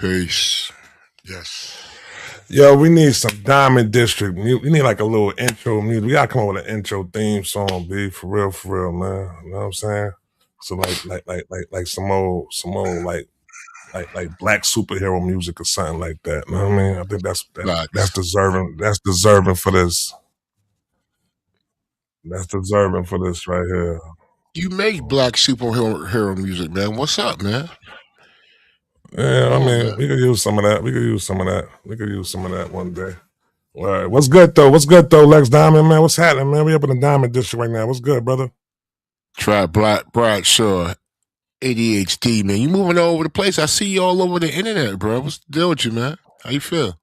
Peace. Yes. Yo, we need some Diamond District music. We need like a little intro music. We gotta come up with an intro theme song, B. For real, man. You know what I'm saying? So like some old like black superhero music or something like that. You know what I mean? I think that's deserving. That's deserving for this. That's deserving for this right here. You make black superhero music, man. What's up, man? Yeah, I mean, we could use some of that. We could use some of that one day. All right. What's good though, Lex Diamond, man? What's happening, man? We up in the Diamond District right now. What's good, brother? Try Brad Shaw. ADHD, man. You moving all over the place. I see you all over the internet, bro. What's the deal with you, man? How you feel?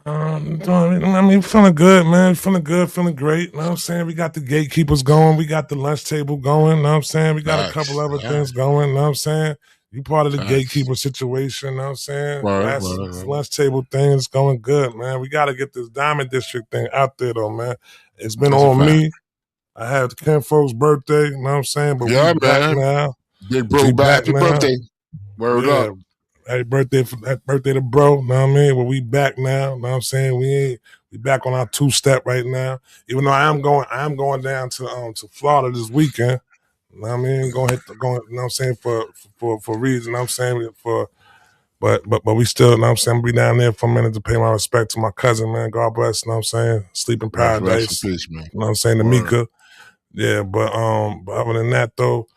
I mean, feeling good, man. Feeling good, feeling great. You know what I'm saying? We got the gatekeepers going. We got the lunch table going. You know what I'm saying? We got a couple other things going. You know what I'm saying? You part of the gatekeeper situation. You know what I'm saying? Lunch table thing is going good, man. We got to get this Diamond District thing out there, though, man. It's been on me. I had Ken Folks' birthday. You know what I'm saying? But we back now. Big bro back. Happy birthday. Word up. Happy birthday to bro, you know what I mean? Well, we back now, you know what I'm saying? We back on our two-step right now. Even though I am going down to Florida this weekend. You know what I mean? Going, you know what I'm saying, for reasons, you know what I'm saying? But we still, you know what I'm saying, be down there for a minute to pay my respect to my cousin, man. God bless, you know what I'm saying? Sleep in paradise. Peace, man. You know what I'm saying? To Mika. Yeah, but other than that though,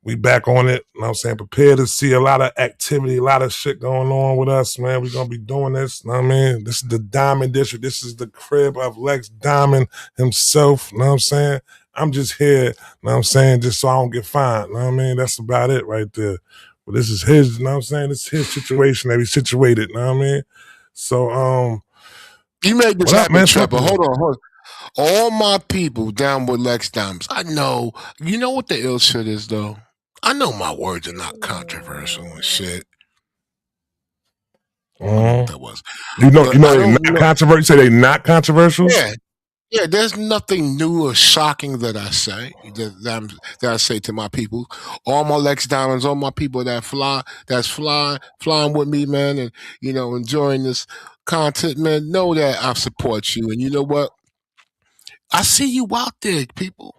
we back on it, you know what I'm saying? Prepare to see a lot of activity, a lot of shit going on with us, man. We're going to be doing this, you know what I mean? This is the Diamond District. This is the crib of Lex Diamond himself, you know what I'm saying? I'm just here, you know what I'm saying, just so I don't get fined, you know what I mean? That's about it right there. But this is his, you know what I'm saying? This is his situation that he's situated, you know what I mean? So, you made this happen, Trevor. Hold on. All my people down with Lex Diamonds, I know, you know what the ill shit is, though? I know my words are not controversial and shit. I don't know what that was. You know they're not controversial? You say they're not controversial? Yeah, there's nothing new or shocking that I say, that I say to my people. All my Lex Diamonds, all my people that's flying with me, man, and, you know, enjoying this content, man, know that I support you. And you know what? I see you out there, people.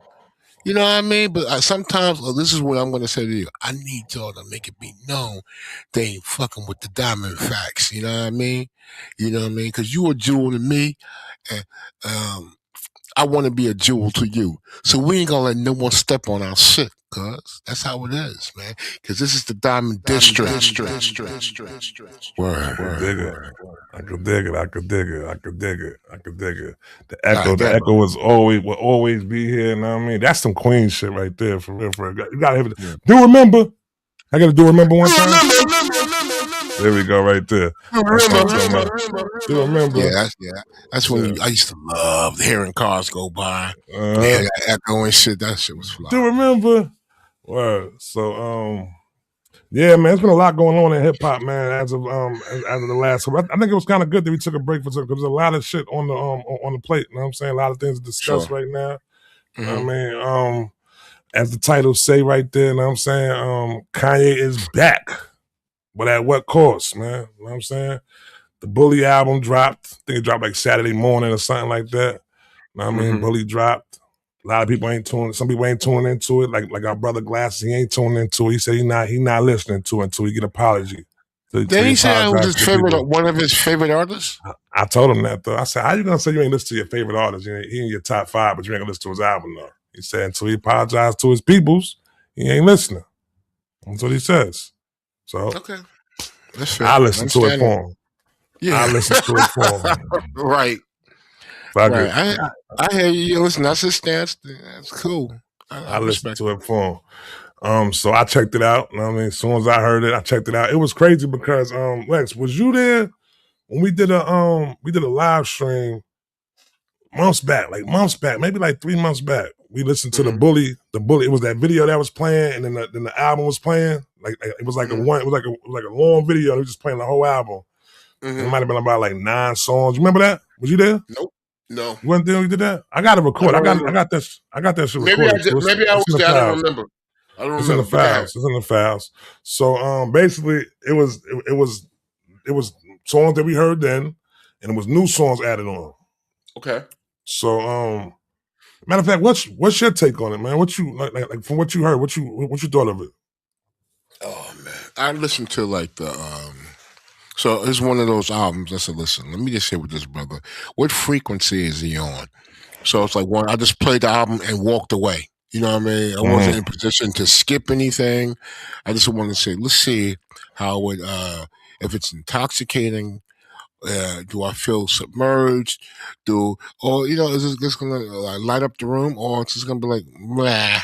You know what I mean? But sometimes, this is what I'm going to say to you. I need y'all to make it be known they ain't fucking with the diamond facts. You know what I mean? You know what I mean? Because you a jewel to me, and I want to be a jewel to you. So we ain't going to let no one step on our shit, cuz. That's how it is, man. Because this is the Diamond District. Word. I could dig it. The echo will always be here, you know what I mean? That's some Queen shit right there, for real. You gotta have it. Do remember? I gotta do remember one time. There we go, right there. Do remember? Yeah, that's when I used to love hearing cars go by. That echo and shit. That shit was fly. Do remember? Word. So yeah, man, it's been a lot going on in hip hop, man. As of the last, I think it was kind of good that we took a break because there's a lot of shit on the plate. You know what I'm saying? A lot of things to discuss right now. Mm-hmm. You know what I mean, as the title say right there, you know what I'm saying? Kanye is back, but at what cost, man? You know what I'm saying? The Bully album dropped. I think it dropped like Saturday morning or something like that. You know what I mean? Bully dropped. A lot of people some people ain't tuning into it. Like our brother Glasses, he ain't tuning into it. He said he not listening to it until he get an apology. Did he say it was one of his favorite artists? I told him that though. I said, how you gonna say you ain't listen to your favorite artist? He in your top 5, but you ain't gonna listen to his album though. He said until he apologized to his peoples, he ain't listening. That's what he says. So okay. That's fair. I listen to it for him. Yeah. I listen to it for him. Right. Right. I hear you. Listen, that's his stance. That's cool. I listen to it for him. So I checked it out. You know what I mean? As soon as I heard it, I checked it out. It was crazy because Lex, was you there when we did a live stream months back, maybe like 3 months back. We listened to the Bully. It was that video that was playing, and then the album was playing. Like it was like a long video. They were just playing the whole album. It might have been about like 9 songs. You remember that? Was you there? Nope. No. You wasn't there when we did that? I got it recorded. I got that shit recorded. Maybe I was there. I don't remember. I don't It's in the remember, but go ahead. files. It's in the files. So basically it was songs that we heard then, and it was new songs added on. Okay. So matter of fact, what's your take on it, man? What you like from what you heard, what you thought of it? Oh man, I listened to like the. So it's one of those albums. I said, listen, let me just say with this brother, what frequency is he on? So it's like one. I just played the album and walked away. You know what I mean? I wasn't in position to skip anything. I just wanted to say, let's see how it. If it's intoxicating, do I feel submerged? Or is it just gonna light up the room, or it's just gonna be like, blah.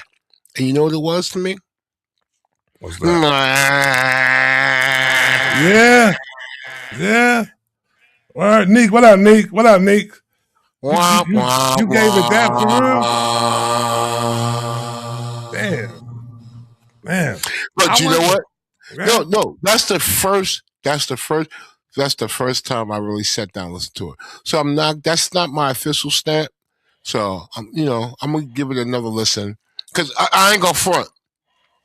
And you know what it was to me? What's that? Yeah, yeah. All right, Neek. What up, Neek? What up, Neek? Wah, wah, You gave it that for real? wah. Damn, man. But you know what? Yeah. No. That's the first. That's the first time I really sat down and listened to it. So I'm not. That's not my official stamp. So I'm gonna give it another listen because I ain't gonna front.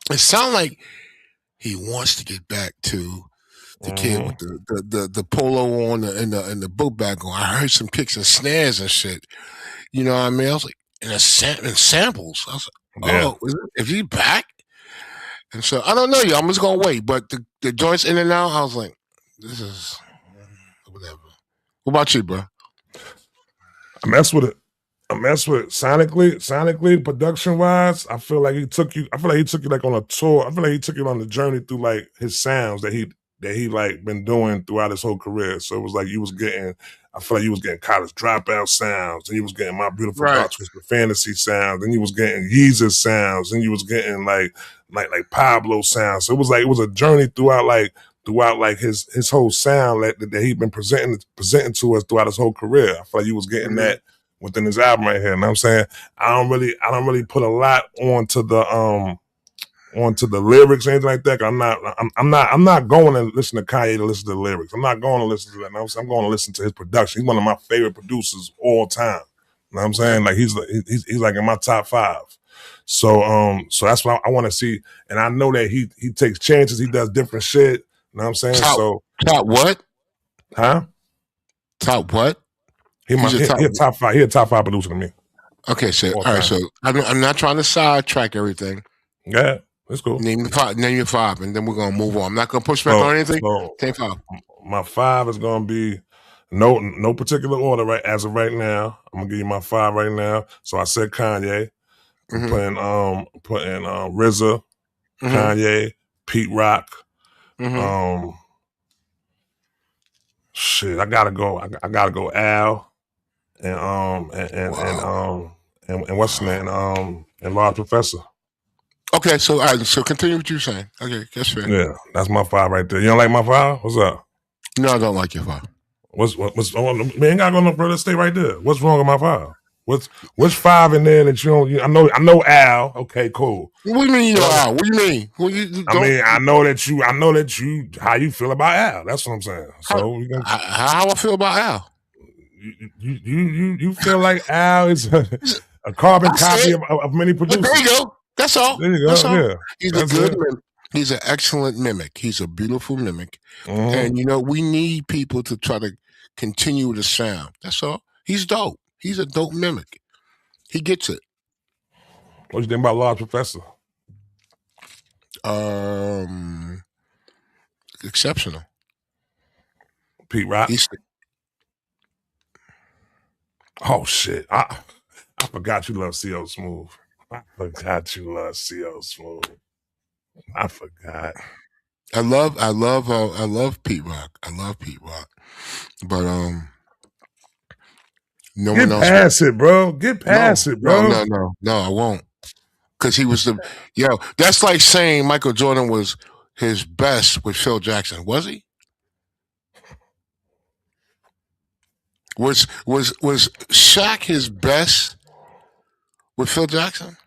It sounds like he wants to get back to the kid with the polo on and the boot bag on. I heard some kicks and snares and shit. You know what I mean? I was like, and samples. I was like, Yeah. oh, is he back? And so I don't know, you. I'm just gonna wait. But the joints in and out, I was like, this is whatever. What about you, bro? I mess with it. I mess with it sonically, production wise. I feel like he took you like on a tour. I feel like he took you on the journey through like his sounds that he like been doing throughout his whole career. So it was like I feel like you was getting College Dropout sounds, and you was getting My Beautiful Right. Dark Twisted Fantasy sounds, and you was getting Yeezus sounds, and you was getting like Pablo sounds. So it was a journey throughout his whole sound that he'd been presenting to us throughout his whole career. I feel like you was getting that within his album right here. You know what I'm saying? I don't really put a lot onto the lyrics or anything like that. I'm not going to listen to Kanye to listen to the lyrics. I'm not going to listen to that. I'm going to listen to his production. He's one of my favorite producers all time. You know what I'm saying? Like he's like in my top 5. So that's what I want to see. And I know that he takes chances. He does different shit. You know what I'm saying? Top what? Huh? Top what? He a top 5. He a top 5 producer to me. Okay, so all right. So I'm not trying to sidetrack everything. Yeah, that's cool. Name your 5, and then we're gonna move on. I'm not gonna push back on anything. Take 5. My 5 is gonna be no particular order right as of right now. I'm gonna give you my 5 right now. So I said Kanye. I'm putting RZA, Kanye, Pete Rock. Shit, I gotta go Al and what's his name and Large Professor. Okay, so all right, so continue what you're saying. Okay, that's fair. Yeah, that's my 5 right there. You don't like my 5? What's up? No, I don't like your 5. What's we ain't gotta go no further. Stay right there. What's wrong with my 5? What's 5 in there that you don't? I know Al. Okay, cool. What do you mean you know Al? What do you mean? I know that you how you feel about Al. That's what I'm saying. So how I feel about Al? You feel like Al is a carbon copy of many producers. There you go. That's all. There you go. That's all. Yeah. He's a good mimic. He's an excellent mimic. He's a beautiful mimic. And we need people to try to continue the sound. That's all. He's dope. He's a dope mimic. He gets it. What you think about Large Professor? Exceptional. Pete Rock. Oh shit! I forgot you love CO Smooth. I forgot you love CO Smooth. I forgot. I love Pete Rock. I love Pete Rock. But no one else. Get past it, bro. Get past it, bro. No, I won't. Because he was that's like saying Michael Jordan was his best with Phil Jackson. Was he? Was Shaq his best with Phil Jackson?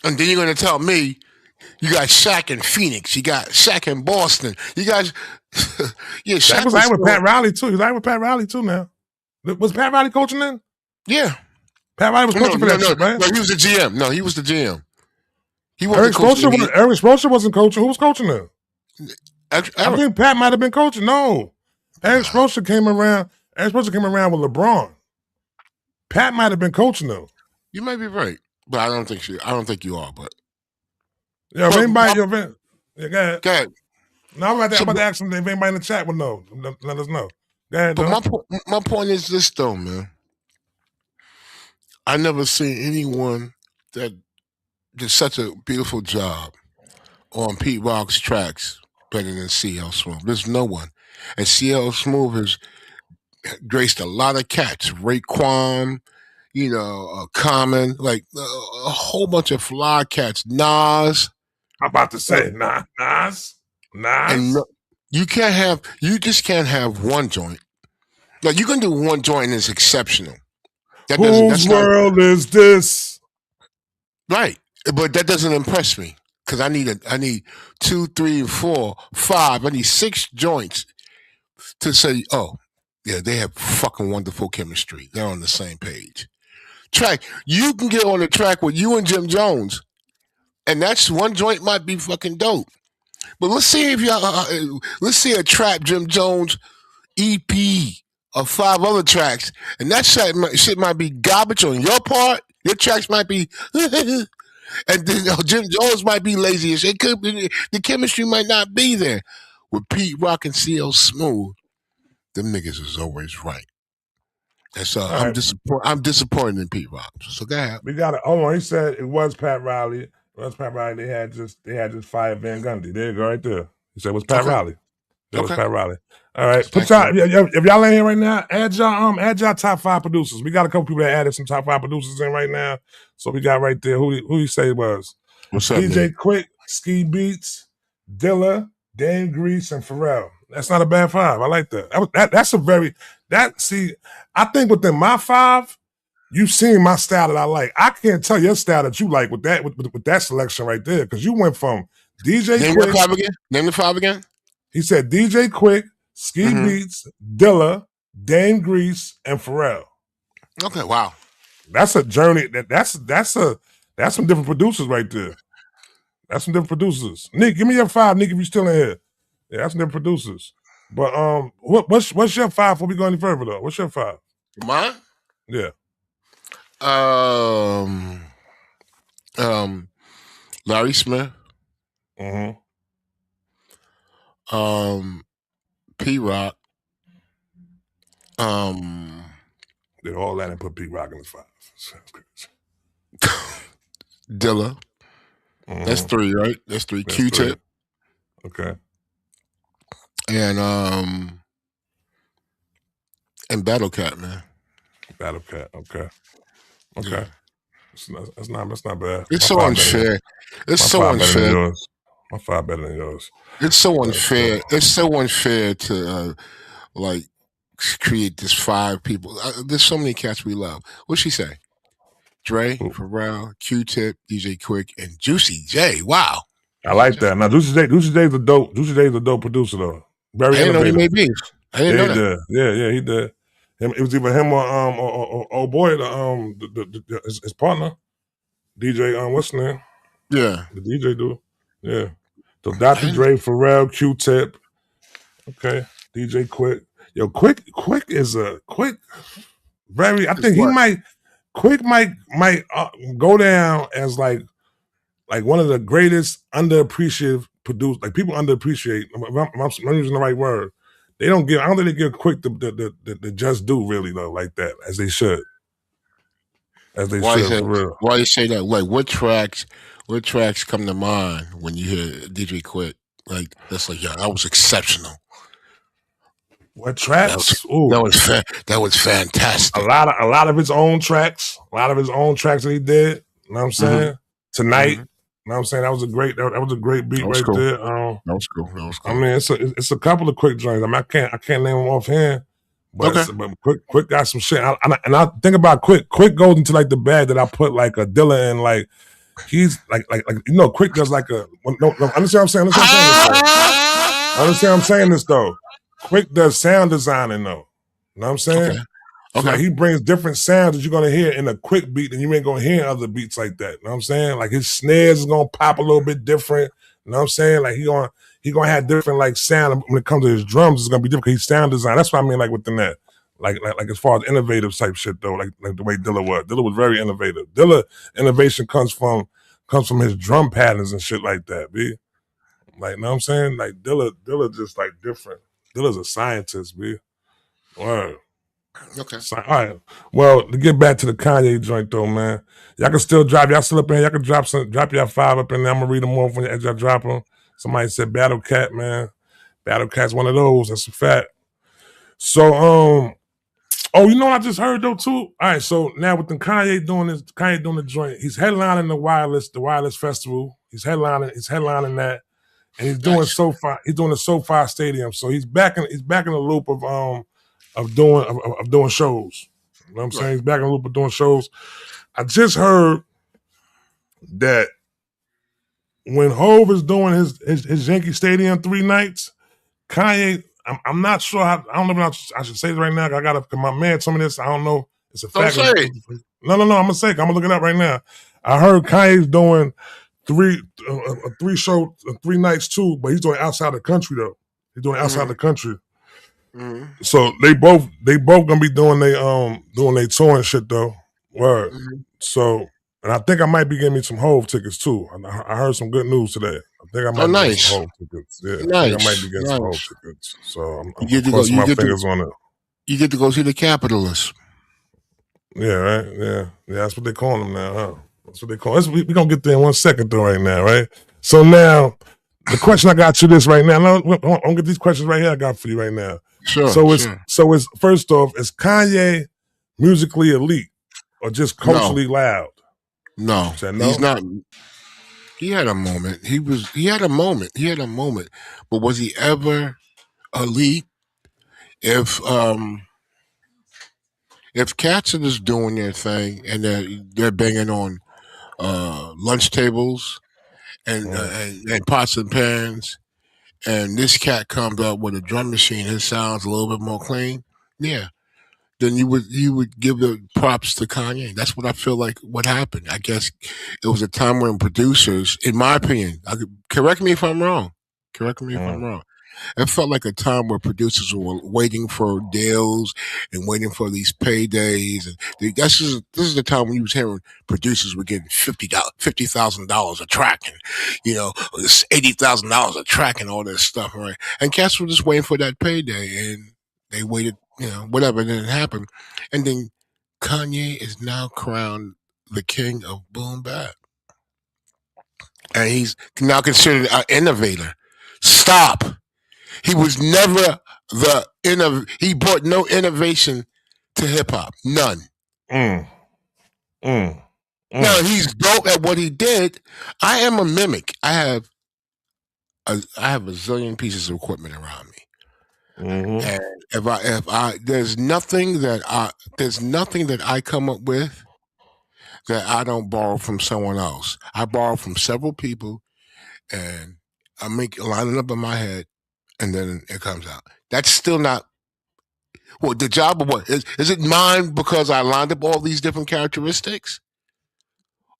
And then you're going to tell me you got Shaq in Phoenix, you got Shaq in Boston, you guys. Yeah, Shaq was like with Pat Riley too. He's like with Pat Riley too now. Was Pat Riley coaching then? Yeah. Pat Riley was coaching for that shit, right? No, he was the GM. No, he was the GM. He Eric wasn't coaching. Spoelstra wasn't coaching. Who was coaching then? I think Pat might have been coaching. No. Eric Spoelstra came around. Eric Spoelstra came around with LeBron. Pat might have been coaching though. You might be right, but I don't think you are. But yeah, if anybody, go ahead. Go ahead. No, I'm about to ask them if anybody in the chat would know. Let us know. Go ahead. But my point is this though, man. I never seen anyone that did such a beautiful job on Pete Rock's tracks better than CL Smooth. There's no one. And CL Smooth has graced a lot of cats. Raekwon, Common, like a whole bunch of fly cats. Nas. I'm about to say Nas. And you just can't have one joint. Like you can do one joint and it's exceptional. Whose world is this? Right. But that doesn't impress me. Because I need 2, 3, 4, 5. I need 6 joints to say, oh, yeah, they have fucking wonderful chemistry. They're on the same page. Track, you can get on the track with you and Jim Jones, and that's one joint might be fucking dope. But let's see let's see a Trap Jim Jones EP of 5 other tracks, and that shit might be garbage on your part. Your tracks might be. And then Jim Jones might be lazy as shit. The chemistry might not be there. With Pete Rock and CL Smooth, them niggas is always right. And so I'm disappointed in Pete Rock. So go ahead. We got it. Oh, he said it was Pat Riley. It was Pat Riley. They had just fired Van Gundy. There you go, right there. He said it was Pat Riley. That was Pat Riley. All right. Put y'all, if y'all in here right now, add y'all top 5 producers. We got a couple people that added some top 5 producers in right now. So we got right there. Who you say it was? What's up, DJ Quick, Ski Beats, Dilla, Dame Grease, and Pharrell. That's not a bad 5. I like that. See, I think within my 5, you've seen my style that I like. I can't tell your style that you like with that selection right there, because you went from DJ Quick. Name the 5 again. He said DJ Quick, Ski Beats, Dilla, Dame Grease, and Pharrell. Okay, wow. That's a journey. That's some different producers right there. That's some different producers. Nick, give me your 5, Nick, if you're still in here. Yeah, that's some different producers. But what's your 5 before we go any further though? What's your 5? Mine? Yeah. Larry Smith. P Rock. Did all that and put P Rock in the 5. Dilla. That's 3, right? That's 3. Q-Tip. Okay. And Battle Cat, man. Battle Cat. Okay. Yeah. That's not bad. It's so unfair. It's so unfair. My 5 better than yours. It's so unfair. It's so unfair to create this 5 people. There's so many cats we love. What'd she say? Dre, Pharrell, Q-Tip, DJ Quick, and Juicy J. Wow. I like that. Now Juicy J's a dope. Juicy J's a dope producer though. Very innovative. I didn't know he made beef. I didn't know that. Yeah, he did. It was either him or old boy, his partner, DJ. What's his name? Yeah, the DJ dude. Yeah. So Dr. Dre, Pharrell, Q-Tip. Okay, DJ Quick. Yo, Quick is a Quick. Very. I think he might. Quick might go down as like one of the greatest underappreciated producers. Like people underappreciate. I'm using the right word. They don't give. I don't think they give Quick the just due really though, like that as they should. For real. Why you say that? Like what tracks come to mind when you hear DJ Quick? Like that's like that was exceptional. What tracks? That was fantastic. A lot of his own tracks. A lot of his own tracks that he did. You know what I'm saying? Tonight. You know what I'm saying? That was a great beat right there. That was cool. I mean, it's a couple of Quick joints. I mean, I can't name them offhand. But, but Quick got some shit. And I think about Quick. Quick goes into like the bag that I put like a Dilla in. Like he's like Quick does like a no. Understand what I'm saying? Understand what I'm saying this though. Quick does sound designing though. You know what I'm saying? So like Okay. he brings different sounds that you're gonna hear in a quick beat and you ain't gonna hear in other beats like that. You know what I'm saying? Like his snares is gonna pop a little bit different. You know what I'm saying? Like he gonna have different like sound when it comes to his drums. It's gonna be different. He's sound design. That's what I mean. Like within that, like as far as innovative type shit though. Like the way Dilla was. Dilla was very innovative. Dilla innovation comes from his drum patterns and shit like that. B. Like, you know what I'm saying? Like Dilla just like different. Dilla's a scientist, B. Word. Okay. So, all right. Well, to get back to the Kanye joint though, man. Y'all can still drop. Y'all still up in here. Y'all can drop y'all 5 up in there. I'm gonna read them off when y'all drop them. Somebody said Battle Cat, man. Battle Cat's one of those. That's a fact. So, oh, you know what I just heard though too? All right, so now with the Kanye doing the joint, he's headlining the wireless festival. He's headlining that. And he's doing Gotcha. the SoFi Stadium. So he's back in the loop of doing shows. You know what I'm saying? Right. He's back in the loop of doing shows. I just heard that when Hove is doing his Yankee Stadium 3 nights, Kanye, I'm not sure how, I don't know if I should say it right now. I got to, my man told me this. I don't know. It's a Don't fact. say it. No, I'm going to say it. I'm going to look it up right now. I heard Kanye's doing three show 3 nights too, but he's doing outside the country though. He's doing outside the country. Mm-hmm. So they both gonna be doing they tour and shit though. Word. Mm-hmm. So and I think I might be getting me some Hove tickets too. I heard some good news today. I think I Oh, might be getting some nice. Hove tickets. Yeah, I think I might be Nice. getting some Hove Nice. tickets. So I'm You get to go. crossing my fingers on it. You get to go see the capitalists. Yeah, right. Yeah, that's what they call them now, huh? That's what they call. We're gonna get there in 1 second though, right now, right? So now, the question I got you this right now. I'm gonna get these questions right here. I got for you right now. Sure. So Sure. it's first off, is Kanye musically elite or just No. culturally loud? No. You said He's no. not. He had a moment. He had a moment. He had a moment. But was he ever elite? If if cats are just doing their thing and they're banging on lunch tables and pots and pans, and this cat comes up with a drum machine, his sounds a little bit more clean. Yeah, then you would give the props to Kanye. That's what I feel like what happened. I guess it was a time when producers, in my opinion, correct me if I'm wrong. Correct me if I'm Mm, wrong. It felt like a time where producers were waiting for deals and waiting for these paydays, and this is the time when you was hearing producers were getting $50,000 a track, and it's $80,000 a track, and all this stuff, right? And cats were just waiting for that payday, and they waited, whatever, and then it happened, and then Kanye is now crowned the king of boom bap, and he's now considered an innovator. Stop. He was never he brought no innovation to hip hop. None. mm, mm, Now mm, he's dope at what he did. I am a mimic. I have a zillion pieces of equipment around me. mm-hmm. And if I there's nothing that I come up with that I don't borrow from someone else. I borrow from several people and I make line it up in my head and then it comes out. That's still not. Well, the job of what? Is it mine because I lined up all these different characteristics?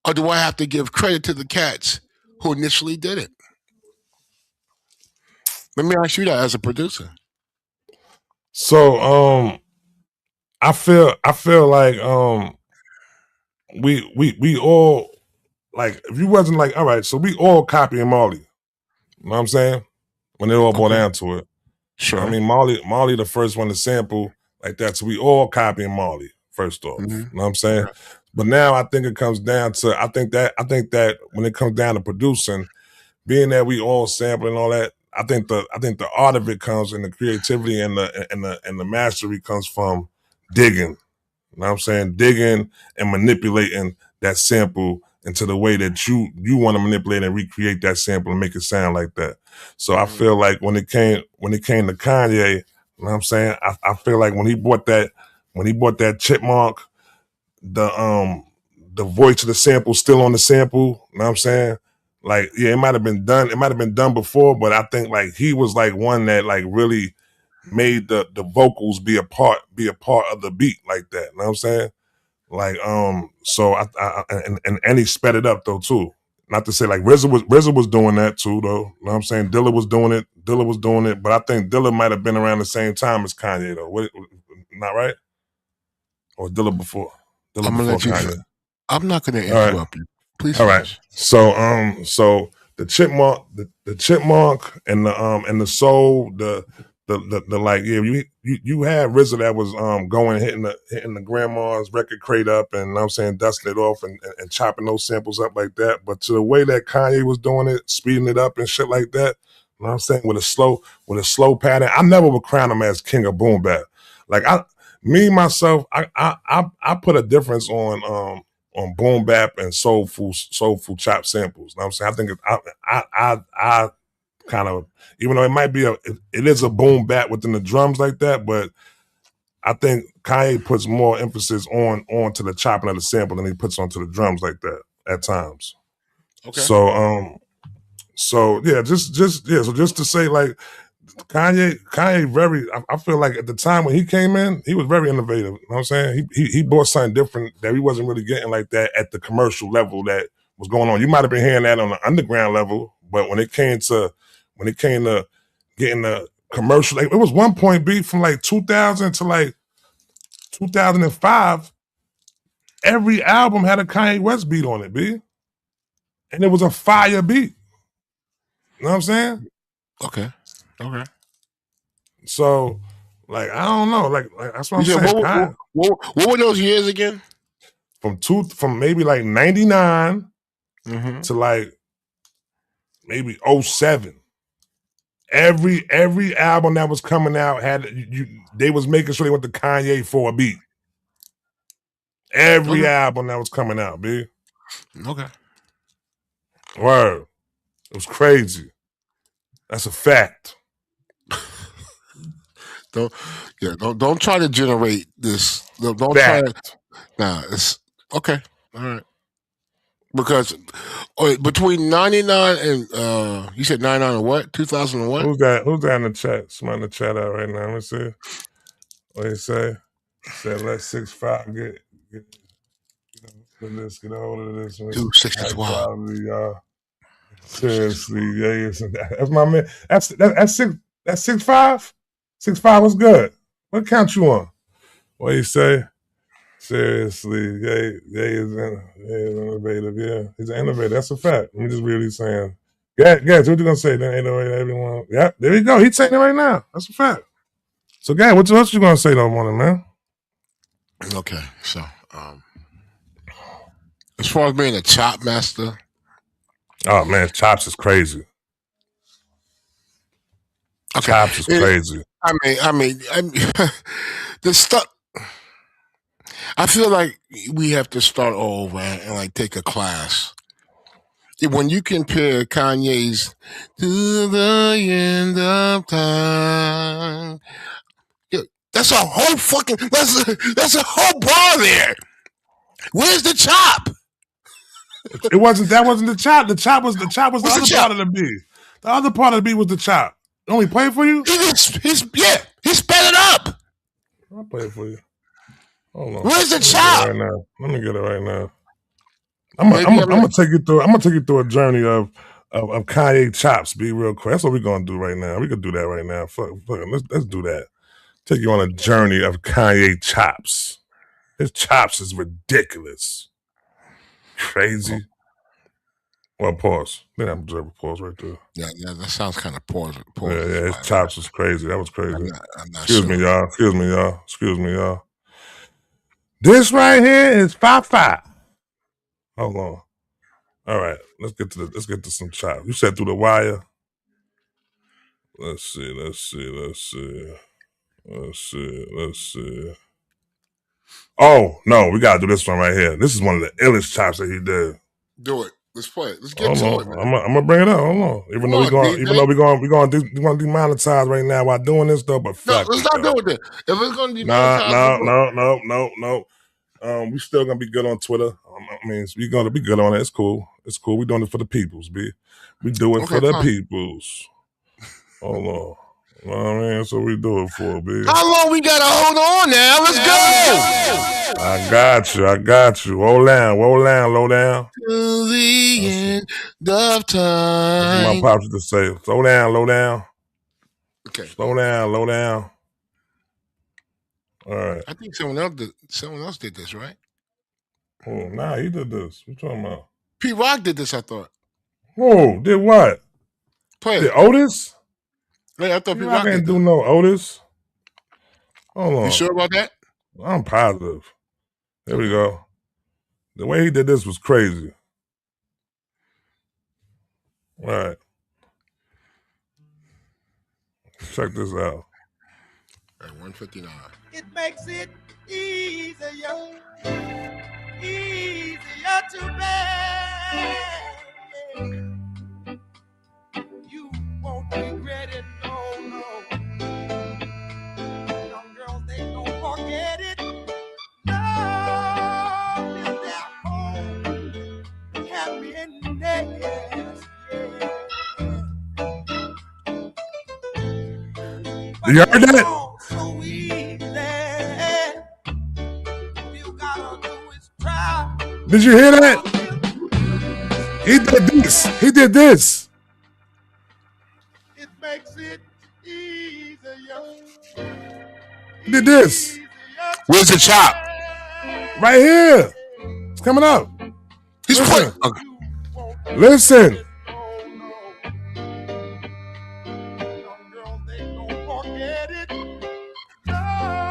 Or do I have to give credit to the cats who initially did it? Let me ask you that as a producer. So I feel like we all like if you wasn't like all right, so we all copying Marley. You know what I'm saying? When it all boiled Okay. down to it. I Sure. mean, Marley, the first one to sample like that. So we all copying Marley first off. Mm-hmm. You know what I'm saying? Right. But now I think it comes down to I think that when it comes down to producing, being that we all sample and all that, I think the art of it comes and the creativity and the mastery comes from digging. You know what I'm saying? Digging and manipulating that sample into the way that you want to manipulate and recreate that sample and make it sound like that. So I Mm-hmm. feel like when it came to Kanye, you know what I'm saying? I feel like when he bought that chipmunk, the the voice of the sample still on the sample, you know what I'm saying? Like, yeah, it might have been done before, but I think like he was like one that like really made the vocals be a part of the beat like that. You know what I'm saying? Like so and he sped it up though too. Not to say like RZA was doing that too though. You know what I'm saying? Dilla was doing it, but I think Dilla might have been around the same time as Kanye though. Not right? Or Dilla before? Dilla I'm gonna before let you. Kanye. I'm not gonna All right. interrupt you. Please All right. finish. So the chipmunk and the soul, the like, yeah, you had RZA that was going hitting the grandma's record crate up and, you know what I'm saying, dusting it off and chopping those samples up like that. But to the way that Kanye was doing it, speeding it up and shit like that, you know what I'm saying, with a slow pattern. I never would crown him as king of boom bap. Like myself, I put a difference on boom bap and soulful chop samples. You know what I'm saying? I think I kind of, even though it might be it is a boom bap within the drums like that, but I think Kanye puts more emphasis onto the chopping of the sample than he puts onto the drums like that at times. Okay. So yeah, just to say, like, Kanye very, I feel like at the time when he came in, he was very innovative. You know what I'm saying? He brought something different that he wasn't really getting like that at the commercial level that was going on. You might have been hearing that on the underground level, but when it came to getting the commercial, like, it was one point beat from like 2000 to like 2005, every album had a Kanye West beat on it, B. And it was a fire beat. You know what I'm saying? Okay. So, like, I don't know. Like that's what I'm You said saying. what were those years again? From maybe like 99 to like maybe 07. Every album that was coming out they was making sure they went to Kanye for a beat. Every album that was coming out, B. Okay. Word. It was crazy. That's a fact. Don't try to generate this. Don't try to. Nah, it's okay. All right. Because between 99 and you said 99 and what? 2000 and what? Who's that in the chat? Somebody in the chat out right now. Let me see. What he say? He said let 6'5" get get a hold of this. 260 quality, y'all. Seriously, yeah, that's my man. That's 6'5". 6'5" was good. What count you on? What you say? Seriously, yeah, is innovative. Yeah, he's an innovator. That's a fact. Let me just read what he's saying. Yeah, what you gonna say? Then 808 everyone. Yeah, there you go. He's saying it right now. That's a fact. So, guy, what else you gonna say though, morning, man? Okay, so as far as being a chop master, oh man, chops is crazy. Okay. Chops is crazy. I mean, the stuff. I feel like we have to start over and like take a class. When you compare Kanye's "To the End of Time," that's a whole fucking that's a whole bar there. Where's the chop? That wasn't the chop. The chop was the other part of the beat. The other part of the beat was the chop. Only play it for you? He sped it up. I'll play it for you. Hold on. Where's the chop? Let me get it right now. I'm gonna take you through a journey of Kanye chops. Be real quick. That's what we're gonna do right now. We could do that right now. Fuck, let's do that. Take you on a journey of Kanye chops. His chops is ridiculous. Crazy. Well, pause. Then I'm observe a pause right there. Yeah, that sounds kind of pause. Yeah, his chops was crazy. That was crazy. I'm not Excuse sure. me, y'all. This right here is 5'5". Hold on. All right, let's get to some chops. You said through the wire. Let's see. Oh no, we gotta do this one right here. This is one of the illest chops that he did. Do it. Let's play it. Let's get to it, man. I'm gonna bring it up. Hold on. Even though we're gonna demonetize right now while doing this though, but fuck. No, let's not do it. If it's gonna demonetize, no. We still gonna be good on Twitter. I mean, we gonna be good on it. It's cool. We doing it for the peoples, B. We do it for the peoples. Hold on. You know what I mean? That's what we do it for, B. How long we gotta hold on now? Let's go. I got you. Roll down, low down. To the end of time. That's what my pops used to say. Slow down, low down. Okay. Slow down, low down. All right. I think someone else did this, right? Oh, nah, he did this. What you talking about? P Rock did this, I thought. Whoa, did what? Play Did it. Otis? Yeah, I thought P P Rock Rock ain't did do no Otis. Hold on. You sure about that? I'm positive. There we go. The way he did this was crazy. All right. Check this out. At 159. It makes it easier to bear. You won't regret it, no. Young girls, they don't forget it. Love is their home, happiness. You heard that? So easy. You gotta do is try. Did you hear that? He did this. He did this. It makes it easier. He did this. Where's the chop? Right here. It's coming up. He's Listen. playing. Listen.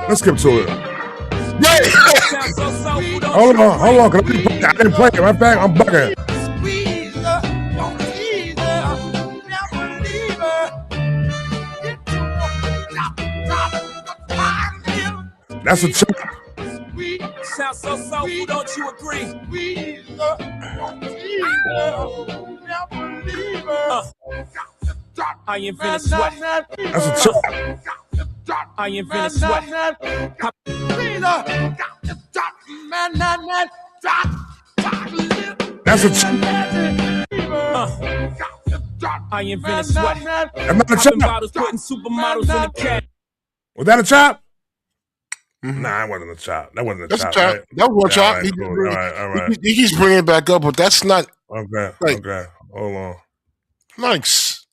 Let's skip to it. Hold on. Cause I didn't play it. Right back, I'm bugging. That's a chop. Sounds so soulful, don't you agree? I invented sweat. That's a chop. I invented sweat. That's a chop. I invented sweat. That's not a chop. Bottles putting supermodels in the cat. Was that a chop? Nah, it wasn't a chop. That wasn't a That's chop. a chop. Right? That was a chop. Right, all right. He keeps bringing it back up, but that's not. Okay. Hold on. Nice.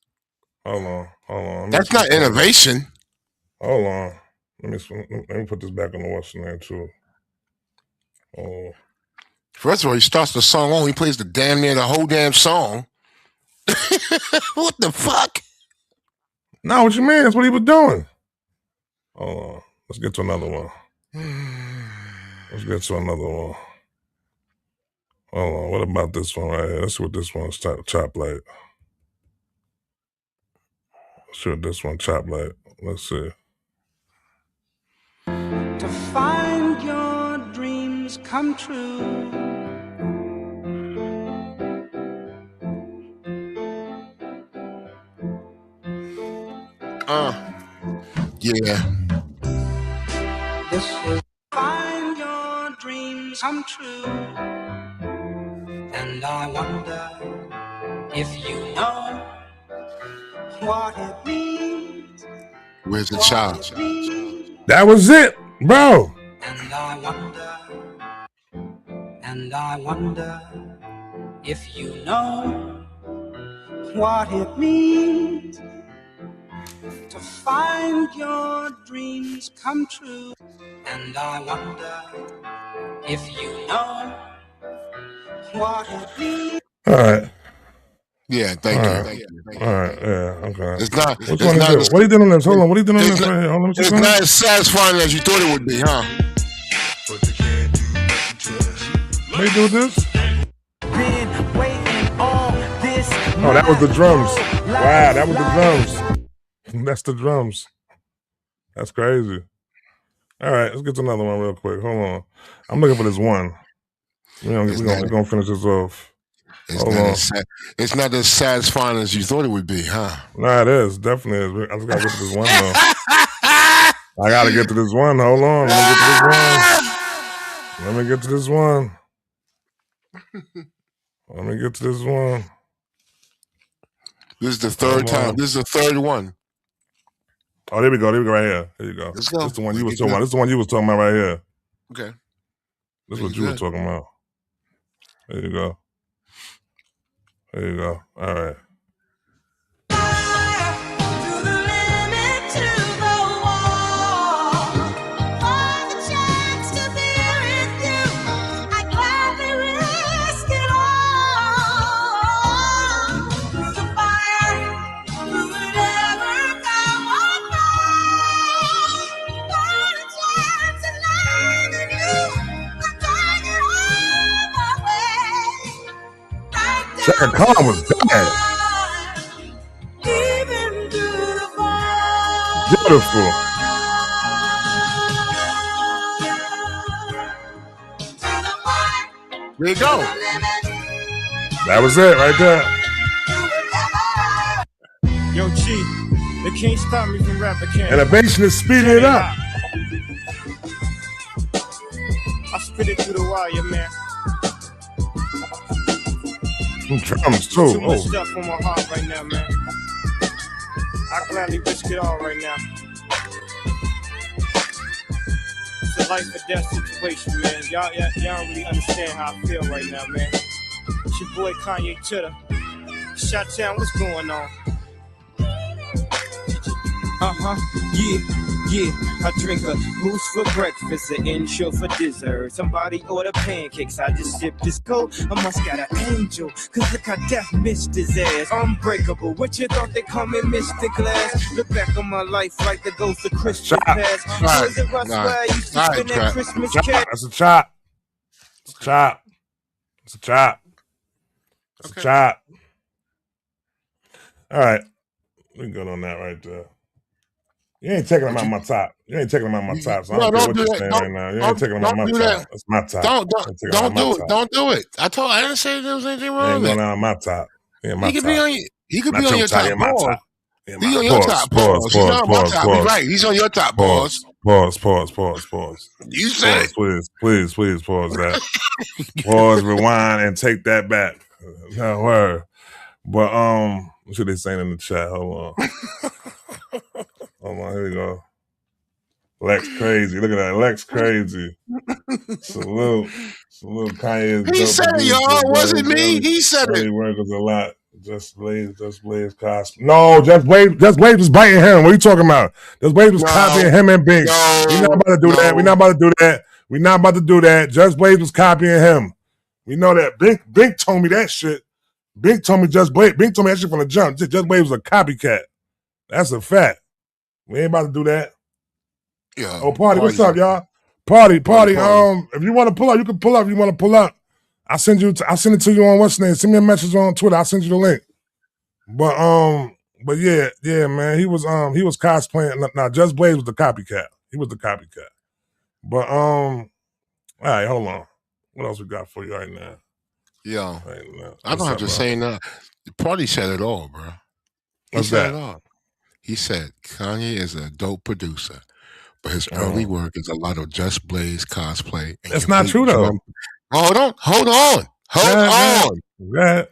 Hold on. That's not innovation. Hold on. Let me put this back on the what's name too. Oh. First of all, he starts the song on. He plays the whole damn song. What the fuck? No, what you mean? That's what he was doing. Hold on. Let's get to another one. Hold on. What about this one right here? Let's see what this one's chop like. Let's see. To find your dreams come true. Yeah. This is find your dreams come true. And I wonder if you know what it means. Where's the chop? That was it, bro. And I wonder if you know what it means to find your dreams come true. And I wonder if you know what it means. All right. Yeah, thank you. All right, yeah, okay. It's not. Which one is it? What are you doing on this? Hold on. What are you doing on this right here? Hold on, it's not as satisfying as you thought it would be, huh? What you do with this? Oh, that was the drums. Wow, that was the drums. That's the drums. That's crazy. All right, let's get to another one real quick. Hold on. I'm looking for this one. We're gonna finish this off. It's not as satisfying as you thought it would be, huh? Nah, it is. Definitely is. I just gotta get to this one though. I gotta get to this one. Hold on. Let me get to this one. This is the third time. This is the third one. Oh, there we go. There we go right here. Here you go. Let's go. This is the one you was Get talking good. about. This is the one you was talking about right here. Okay. This is Make what it you were good. talking about. There you go. There you go. All right. Chaka Khan was bad. Beautiful. There you go. That was it right there. Yo, G, they can't stop me from rapping, can Innovation is speeding it up. I spit it through the wire, man. Some drums too. Too much stuff on my heart right now, man. I gladly risk it all right now. It's a life or death situation, man. Y'all don't really understand how I feel right now, man. It's your boy Kanye Chitter. Shot-town, what's going on? Yeah, I drink a goose for breakfast, an intro for dessert. Somebody order pancakes, I just sip this cold. I must got an angel, cause look how death missed his ass. Unbreakable, what you thought they call me Mr. Glass? Look back on my life like the ghost of Christmas past. Was it Russ where I used to spend that Christmas cash? That's a chop. It's a chop. It's a chop. It's a chop. All right. We good on that right there. You ain't taking them out my top. You ain't taking them out my top. So I don't care what you're saying right now. You ain't taking them out my top. That's my top. Don't do it. Don't do it. I didn't say there was anything wrong with it. Ain't going out my top. He could be on your top. Pause. He's on your top. Pause. He's on my top. He's right. He's on your top. Pause. Pause. You said it. Please pause that. Pause, rewind, and take that back. No word. But what should they saying in the chat? Hold on. Hold on, here we go. Lex crazy. Look at that. Lex crazy. Salute Kanye. He said it, y'all. Wasn't me. He said it. Work was a lot. Just Blaze cosplay. No, Just Blaze was biting him. What are you talking about? Just Blaze was copying him and Bink. We're not about to do that. We're not about to do that. Just Blaze was copying him. We know that. Bink told me that shit. Bink told me Just Blaze. Bink told me that shit from the jump. Just Blaze was a copycat. That's a fact. We ain't about to do that. Yeah. Oh, party. What's up, y'all? Party. If you want to pull up, you can pull up. If you want to pull up, I'll send it to you on what's name. Send me a message on Twitter. I'll send you the link. But yeah, man. He was cosplaying. Now, Just Blaze was the copycat. He was the copycat. But all right, hold on. What else we got for you right now? Yeah. Right now. I don't have to say nothing. The party said it all, bro. He said it all. He said Kanye is a dope producer, but his early work is a lot of Just Blaze cosplay. That's not true, though. Hold on. Yeah.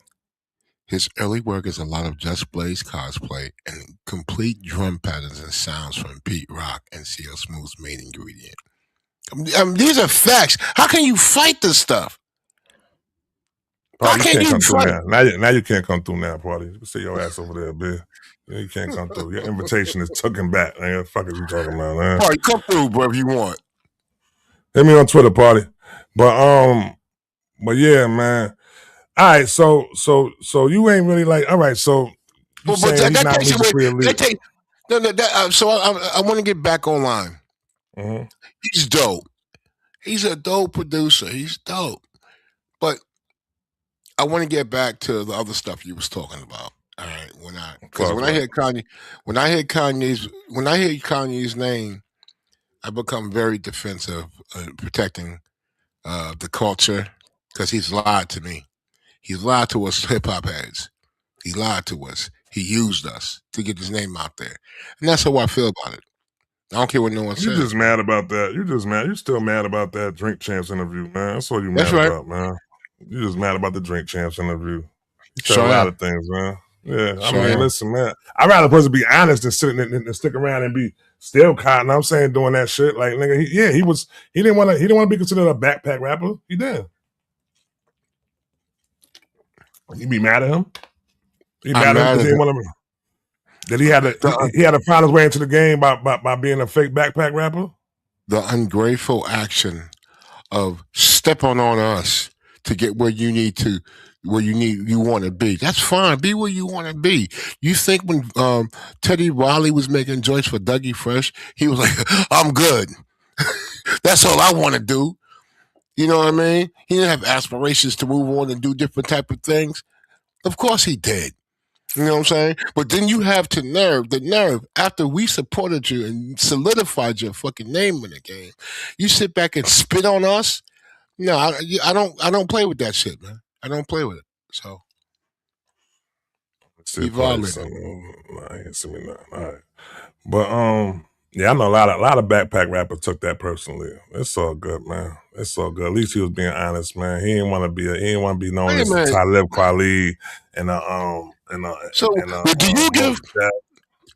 His early work is a lot of Just Blaze cosplay and complete drum patterns and sounds from Pete Rock and CL Smooth's main ingredient. These are facts. How can you fight this stuff? How can you fight? Now you can't come through now, party. You see your ass over there, bitch. You can't come through. Your invitation is taken back. Man. What the fuck is you talking about, man? Party, come through, bro, if you want. Hit me on Twitter, party. But yeah, man. All right, so you ain't really like. All right, so you saying he's not musically elite. So I want to get back online. Mm-hmm. He's dope. He's a dope producer. He's dope. But I want to get back to the other stuff you was talking about. All right, when I hear Kanye's name, I become very defensive, protecting the culture, because he's lied to me. He's lied to us hip hop heads. He lied to us. He used us to get his name out there, and that's how I feel about it. I don't care what no one says. You just mad about that. You just mad. You still mad about that Drink Champs interview, man. That's all you mad about, man. You just mad about the Drink Champs interview. You said a lot of things, man. Yeah, I So mean, listen, man. I'd rather a person be honest than stick around and be still caught. And I'm saying doing that shit, like nigga, he didn't want to be considered a backpack rapper. He did. You be mad at him? You I'm mad at him mad because at he didn't want to. That he had to find his way into the game by being a fake backpack rapper. the ungrateful action of stepping on us to get where you need to, where you want to be. That's fine. Be where you want to be. You think when Teddy Riley was making joints for Dougie Fresh, he was like, "I'm good. That's all I want to do." You know what I mean? He didn't have aspirations to move on and do different type of things. Of course he did. You know what I'm saying? But then you have the nerve, after we supported you and solidified your fucking name in the game, you sit back and spit on us? No, I don't play with that shit, man. I don't play with it. So you violated. I ain't see me nothing. All right. But yeah, I know a lot of backpack rappers took that personally. It's all good, man. It's all good. At least he was being honest, man. He didn't want to be known Hey, as man. Talib Kweli and So,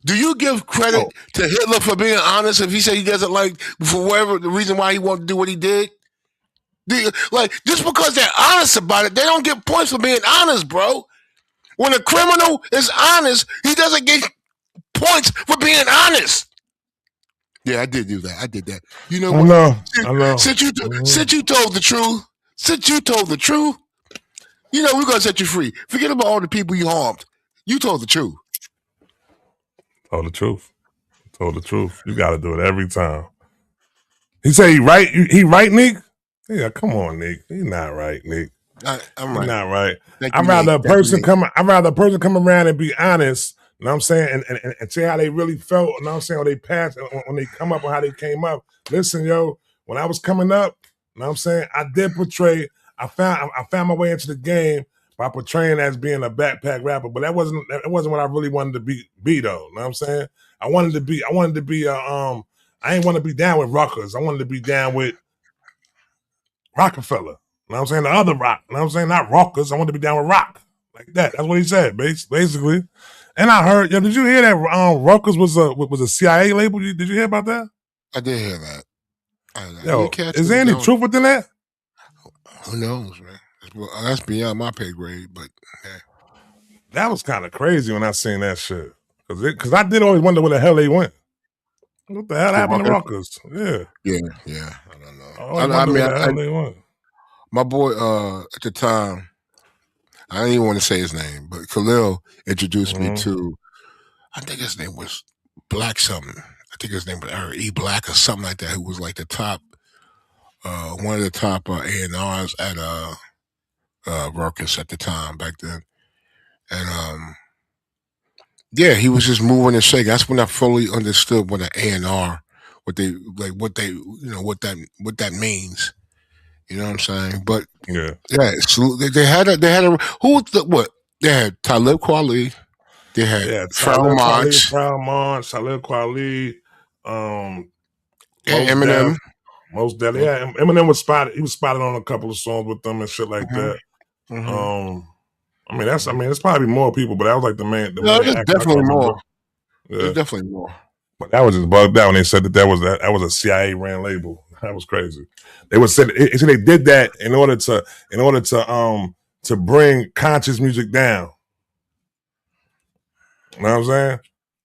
do you give credit to Hitler for being honest if he said he doesn't like, for whatever the reason why he won't do what he did? Like, just because they're honest about it, they don't get points for being honest, bro. When a criminal is honest, he doesn't get points for being honest. Yeah, I did do that. I did that. You know what? I know. Since you told the truth, you know, we're going to set you free. Forget about all the people you harmed. You told the truth. Told the truth. You got to do it every time. He said he right. He right, Nick? Yeah, come on, Nick. He not right, Nick. I'm right. Not right. I'd rather a person come around and be honest. You know what I'm saying? And say how they really felt. You know what I'm saying? When they passed, when they come up, or how they came up. Listen, yo, when I was coming up, you know what I'm saying? I did portray. I found my way into the game by portraying as being a backpack rapper, but that wasn't what I really wanted to be though. You know what I'm saying? I wanted to be I ain't want to be down with rockers. I wanted to be down with Rockefeller. You know what I'm saying? The other rock. You know what I'm saying? Not rockers. I want to be down with rock. Like that. That's what he said, basically. And I heard, yo, did you hear that Rockers was a CIA label? Did you hear about that? I did hear that. Yo, is there any truth within that? Who knows, man? That's beyond my pay grade, but yeah. That was kind of crazy when I seen that shit. Because I did always wonder where the hell they went. What the hell happened to Rockers? Yeah. I don't know. My boy at the time, I don't even want to say his name, but Khalil introduced me to, I think his name was Black something. I think his name was E Black or something like that, who was like the top, one of the top A&Rs at Ruckus at the time back then. And yeah, he was just moving and shaking. That's when I fully understood what an A&R, what that means. You know what I'm saying? But so they had a who was what? They had Talib Kweli, they had Talib Kweli, Eminem. Most Deadly. Yeah, Eminem was spotted. He was spotted on a couple of songs with them and shit like that. I mean, it's probably more people, but that was like the main. There's definitely more. Yeah. There's definitely more. But that was just bugged out when they said that was a CIA ran label. That was crazy. They did that in order to bring conscious music down. You know what I'm saying?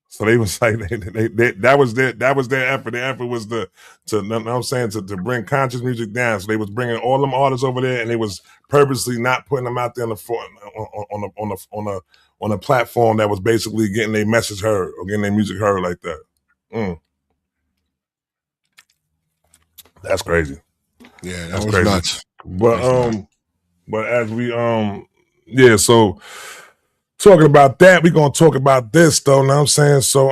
So they was like that was their effort. Their effort was you know what I'm saying, to bring conscious music down. So they was bringing all them artists over there, and they was purposely not putting them out there on a platform that was basically getting their message heard or getting their music heard like that. That's crazy. Yeah, that's crazy. Nuts. But as we so talking about that, we're gonna talk about this though. Know what I'm saying? So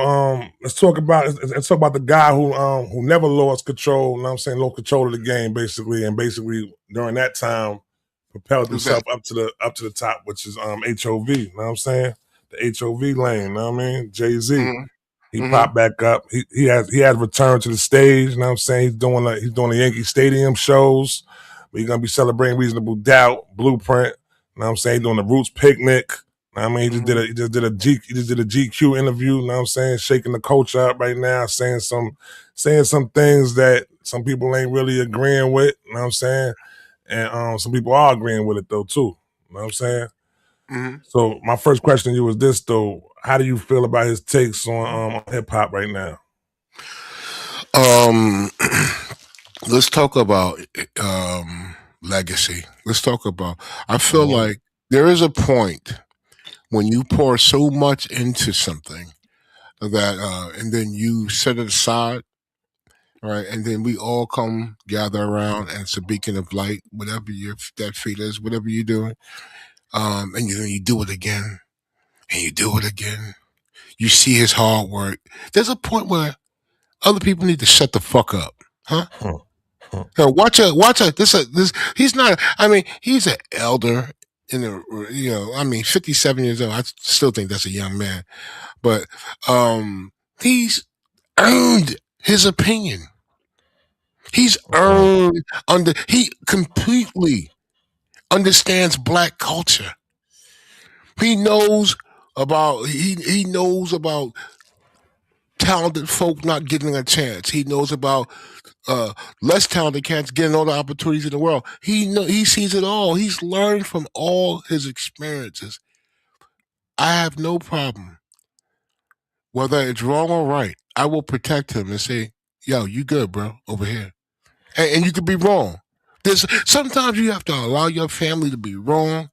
let's talk about the guy who never lost control. Know what I'm saying? Lost control of the game basically, and basically during that time propelled himself up to the top, which is HOV. Know what I'm saying? The HOV lane. Know what I mean? Jay-Z. He popped back up. He has returned to the stage. You know what I'm saying? He's doing the Yankee Stadium shows. But he's gonna be celebrating Reasonable Doubt, Blueprint. You know what I'm saying? He's doing the Roots Picnic. You I mean, he just did a GQ interview. You know what I'm saying? Shaking the culture up right now, saying some things that some people ain't really agreeing with. You know what I'm saying? And some people are agreeing with it though too. You know what I'm saying? Mm-hmm. So my first question to you was this though: how do you feel about his takes on hip hop right now? Let's talk about legacy. Let's talk about. I feel like there is a point when you pour so much into something that, and then you set it aside, right? And then we all come gather around, and it's a beacon of light, whatever that feat is, whatever you're doing, and you do it again, and you do it again. You see his hard work. There's a point where other people need to shut the fuck up, huh? Watch out. This. He's not. I mean, he's an elder. In the, I mean, 57 years old. I still think that's a young man, but he's earned his opinion. He's earned under. He completely understands black culture. He knows about. He knows about talented folk not getting a chance. He knows about less talented cats getting all the opportunities in the world. He sees it all. He's learned from all his experiences. I have no problem whether it's wrong or right. I will protect him and say, "Yo, you good, bro? Over here." And you could be wrong. There's sometimes you have to allow your family to be wrong,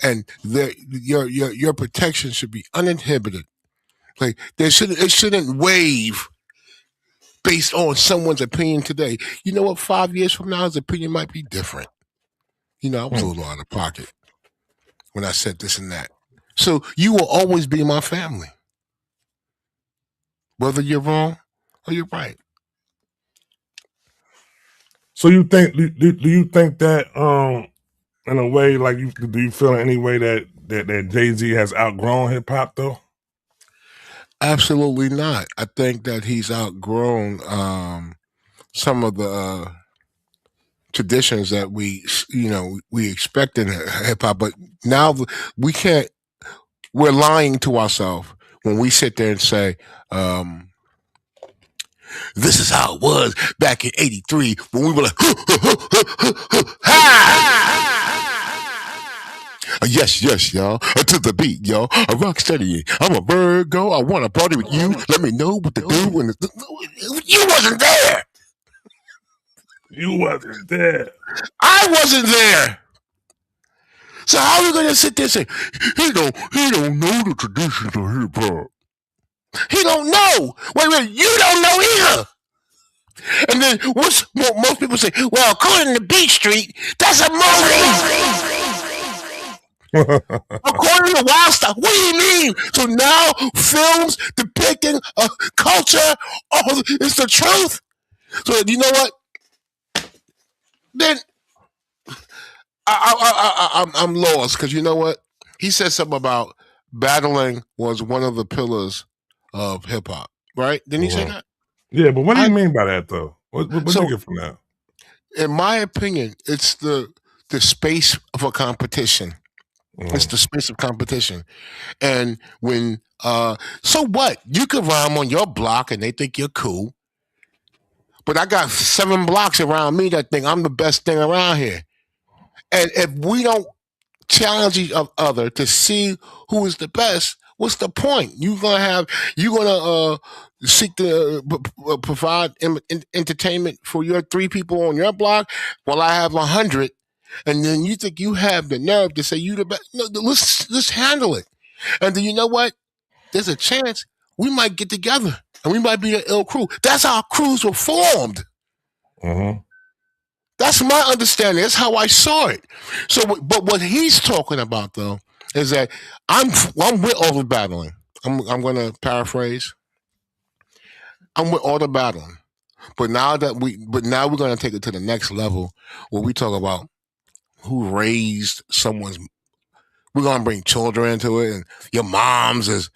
and your protection should be uninhibited. Like it shouldn't wave based on someone's opinion today. You know what? 5 years from now, his opinion might be different. I was a little out of pocket when I said this and that. So you will always be my family, whether you're wrong or you're right. So you think? Do you think that in a way, like do you feel in any way that Jay-Z has outgrown hip hop though? Absolutely not. I think that he's outgrown some of the traditions that we expect in hip hop, but now we can't. We're lying to ourselves when we sit there and say, "This is how it was back in '83 when we were like, yes, y'all, to the beat, y'all. A rock steady. I'm a Virgo. I want to party with you. Let me know what to do." When you wasn't there. You wasn't there. I wasn't there. So how are we gonna sit there and say he don't know the traditions of hip hop? He don't know. Wait, you don't know either. And then most people say, well, according to Beat Street, that's a movie. According to Wild Stuff, what do you mean? So now films depicting a culture, it's the truth. So you know what? Then I'm lost because you know what? He said something about battling was one of the pillars of hip hop, right? Didn't he say that? Yeah, but what do you mean by that though? What do you get from that? In my opinion, it's the space of a competition. It's the space of competition. And when so what? You could rhyme on your block and they think you're cool. But I got 7 blocks around me that think I'm the best thing around here. And if we don't challenge each other to see who is the best, what's the point? You're gonna seek to provide entertainment for your 3 people on your block, while I have 100, and then you think you have the nerve to say you the best. No, let's handle it. And then you know what? There's a chance we might get together and we might be an ill crew. That's how crews were formed. That's my understanding. That's how I saw it. So, but what he's talking about though is that I'm with all the battling. I'm going to paraphrase. I'm with all the battling, but now we're going to take it to the next level where we talk about who raised someone's. We're gonna bring children into it, and your mom's is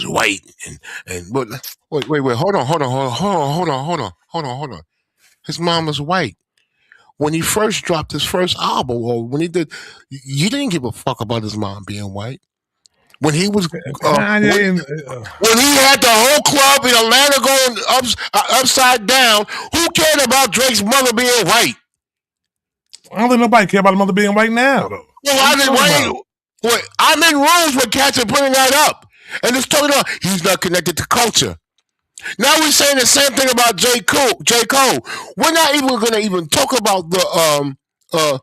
white, and but wait, hold on. His mom was white. When he first dropped his first album, or when he did, you didn't give a fuck about his mom being white. When he was Kanye when he had the whole club in Atlanta going upside down, who cared about Drake's mother being white? I don't think nobody care about the mother being white now, though. Well, I'm in rooms where cats are putting that up. And it's talking about he's not connected to culture. Now we're saying the same thing about J. Cole. We're not even going to even talk about the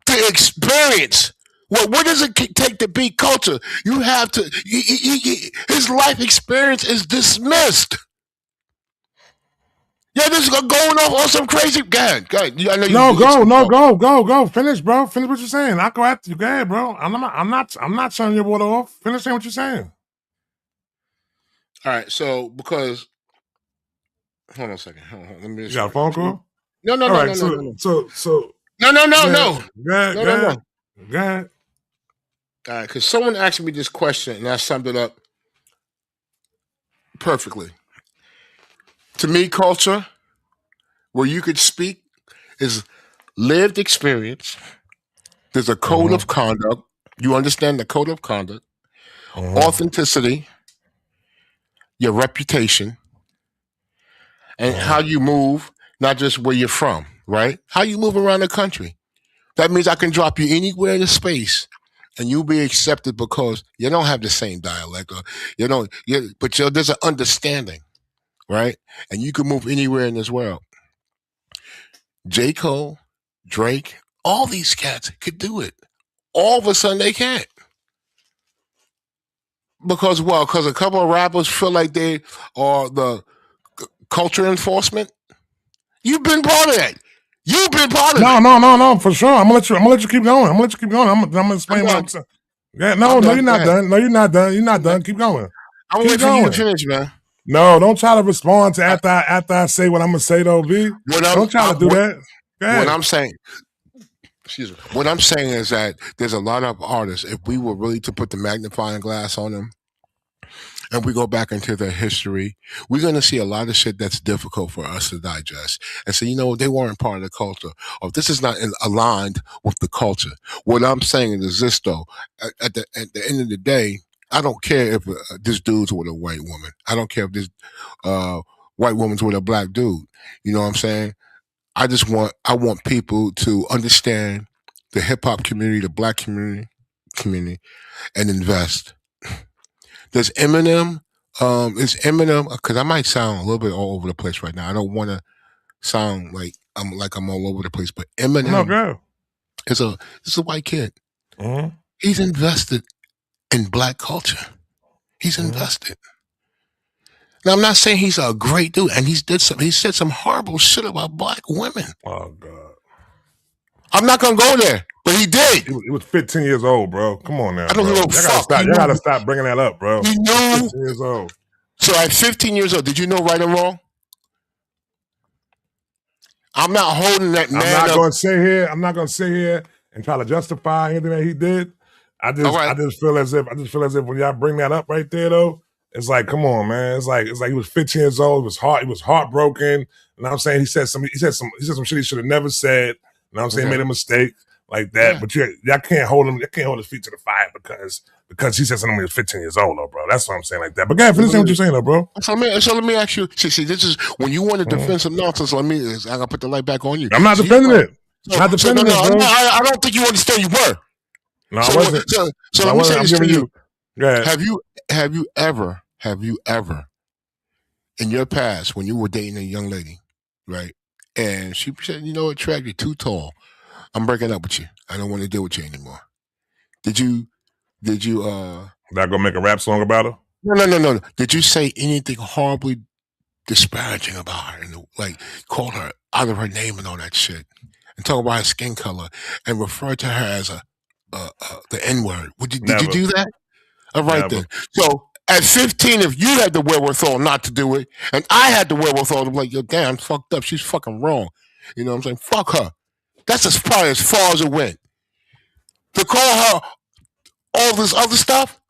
experience. Well, what does it take to be culture? You have to. His life experience is dismissed. Yeah, this is going off on some crazy. Go ahead. I know Go. Finish, bro. Finish what you're saying. I'll go after you. Go ahead, bro. I'm not turning your water off. Finish saying what you're saying. All right. So because hold on a second. Let me. You got a phone call? No. No. No. Go ahead. All right, because someone asked me this question and I summed it up perfectly. To me, culture, where you could speak, is lived experience. There's a code of conduct. You understand the code of conduct, authenticity, your reputation, and how you move, not just where you're from, right? How you move around the country. That means I can drop you anywhere in the space and you'll be accepted because you don't have the same dialect or there's an understanding, right? And you can move anywhere in this world. J. Cole, Drake, all these cats could do it. All of a sudden they can't. Because a couple of rappers feel like they are the culture enforcement. You've been part of that. You've been part of it. No, for sure. I'm gonna let you keep going. I'm gonna explain what I'm saying. Yeah, no, you're not done. No, you're not done. You're not done. Keep going. I'm waiting for you to finish, man. No, don't try to respond to after I say what I'm gonna say though, B. Don't try to do that. What I'm saying, what I'm saying is that there's a lot of artists, if we were really to put the magnifying glass on them and we go back into their history, we're going to see a lot of shit that's difficult for us to digest. And so, they weren't part of the culture. Or this is not aligned with the culture. What I'm saying is this, though. At the end of the day, I don't care if this dude's with a white woman. I don't care if this white woman's with a black dude. You know what I'm saying? I want people to understand the hip hop community, the black community, and invest. There's Eminem. Because I might sound a little bit all over the place right now. I don't want to sound like I'm all over the place, but Eminem is a white kid. Mm-hmm. He's invested in black culture. He's invested. Now I'm not saying he's a great dude, and he said some horrible shit about black women. Oh God. I'm not gonna go there, but he did. He was 15 years old, bro. Come on now. I don't give a fuck. You gotta stop bringing that up, bro. You know, 15 years old. So at 15 years old, did you know right and wrong? I'm not holding that man. I'm not gonna sit here and try to justify anything that he did. I just feel as if when y'all bring that up right there, though, it's like, come on, man. It's like he was 15 years old. He was heartbroken. And I'm saying he said some shit he should have never said. You know what I'm saying? He made a mistake like that. Yeah. But y'all can't hold him. You can't hold his feet to the fire because he said something when he was 15 years old, though, bro. That's what I'm saying like that. But go ahead, finish what you're saying, though, bro. So let me ask you. See, this is when you want to defend some nonsense. I gotta put the light back on you. I'm not defending it. Not defending it, bro. I don't think you understand. You were. No, I wasn't. So let me say this to you. Yeah. Have you ever in your past when you were dating a young lady, right? And she said, Trav, you're too tall. I'm breaking up with you. I don't want to deal with you anymore. Did you Did I go make a rap song about her? No. Did you say anything horribly disparaging about her and call her out of her name and all that shit? And talk about her skin color and refer to her as the N-word. Did you do that? All right, then. So at 15, if you had the wherewithal not to do it, and I had the wherewithal to be like, yo, damn, I'm fucked up. She's fucking wrong. You know what I'm saying? Fuck her. That's probably as far as it went. To call her all this other stuff.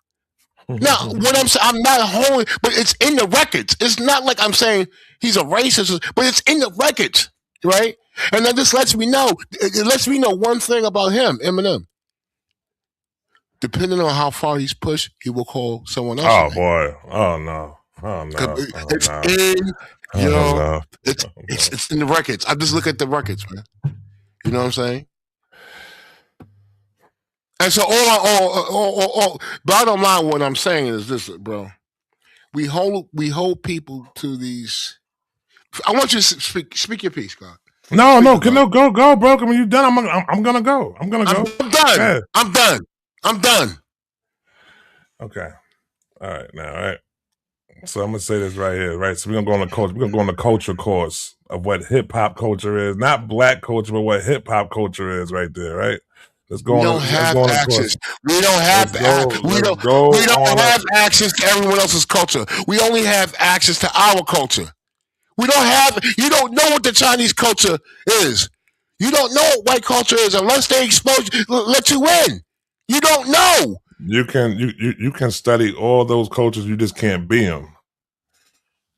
Now, what I'm saying, I'm not holding, but it's in the records. It's not like I'm saying he's a racist, but it's in the records, right? And then this lets me know. It lets me know one thing about him, Eminem. depending on how far he's pushed, he will call someone else. Oh boy! Oh no! Oh no! It's in your. It's in the records. I just look at the records, man. You know what I'm saying? And so all bottom line, what I'm saying is this, bro. We hold people to these. I want you to speak your piece, God. No, go, bro. When you done, I'm gonna go. I'm gonna go. I'm done. Yeah. I'm done. Okay. All right. Now, all right. So I'm gonna say this right here, right? So we're gonna go on the culture. We're gonna go on the culture course of what hip hop culture is, not black culture, but what hip hop culture is, right there, right? Let's go on. We don't have access. We don't have access to everyone else's culture. We only have access to our culture. We don't have. You don't know what the Chinese culture is. You don't know what white culture is unless they let you in. You don't know. You can study all those cultures. You just can't be them.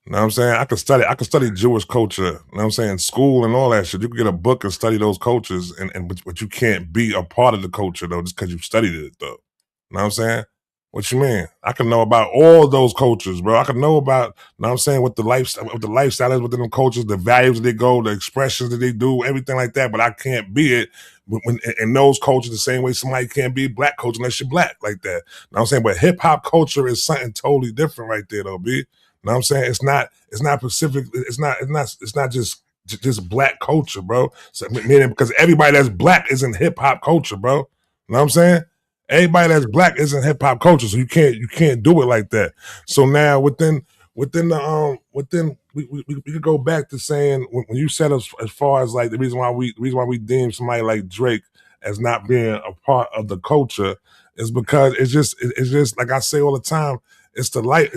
You know what I'm saying? I can study Jewish culture, you know what I'm saying, school and all that shit. You can get a book and study those cultures, but you can't be a part of the culture though, just because you studied it though. You know what I'm saying? What you mean? I can know about all those cultures, bro. I can know about, you know what I'm saying, what the lifestyle is within them cultures, the values that they go, the expressions that they do, everything like that, but I can't be it in those cultures the same way somebody can't be black culture unless you're black like that. You know what I'm saying? But hip hop culture is something totally different right there though, B. You know what I'm saying? It's not specific. It's not just black culture, bro. So, meaning because everybody that's black is in hip hop culture, bro. You know what I'm saying? Everybody that's black is in hip hop culture, so you can't do it like that. So now within we could go back to saying when you said as far as like the reason why we deem somebody like Drake as not being a part of the culture is because it's just like I say all the time. It's the life.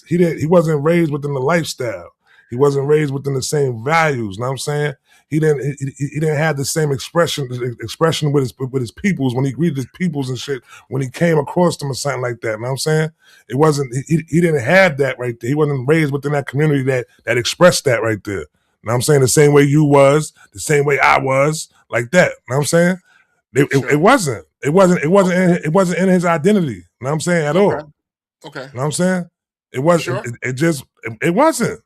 He wasn't raised within the lifestyle. He wasn't raised within the same values. You know what I'm saying? He didn't have the same expression with his peoples when he greeted his peoples and shit when he came across them or something like that. You know what I'm saying? It wasn't he didn't have that right there. He wasn't raised within that community that expressed that right there. You know what I'm saying? The same way you was, the same way I was, like that. You know what I'm saying? It wasn't in his identity. You know what I'm saying? At all. Okay. You know what I'm saying? It wasn't. Sure? It wasn't.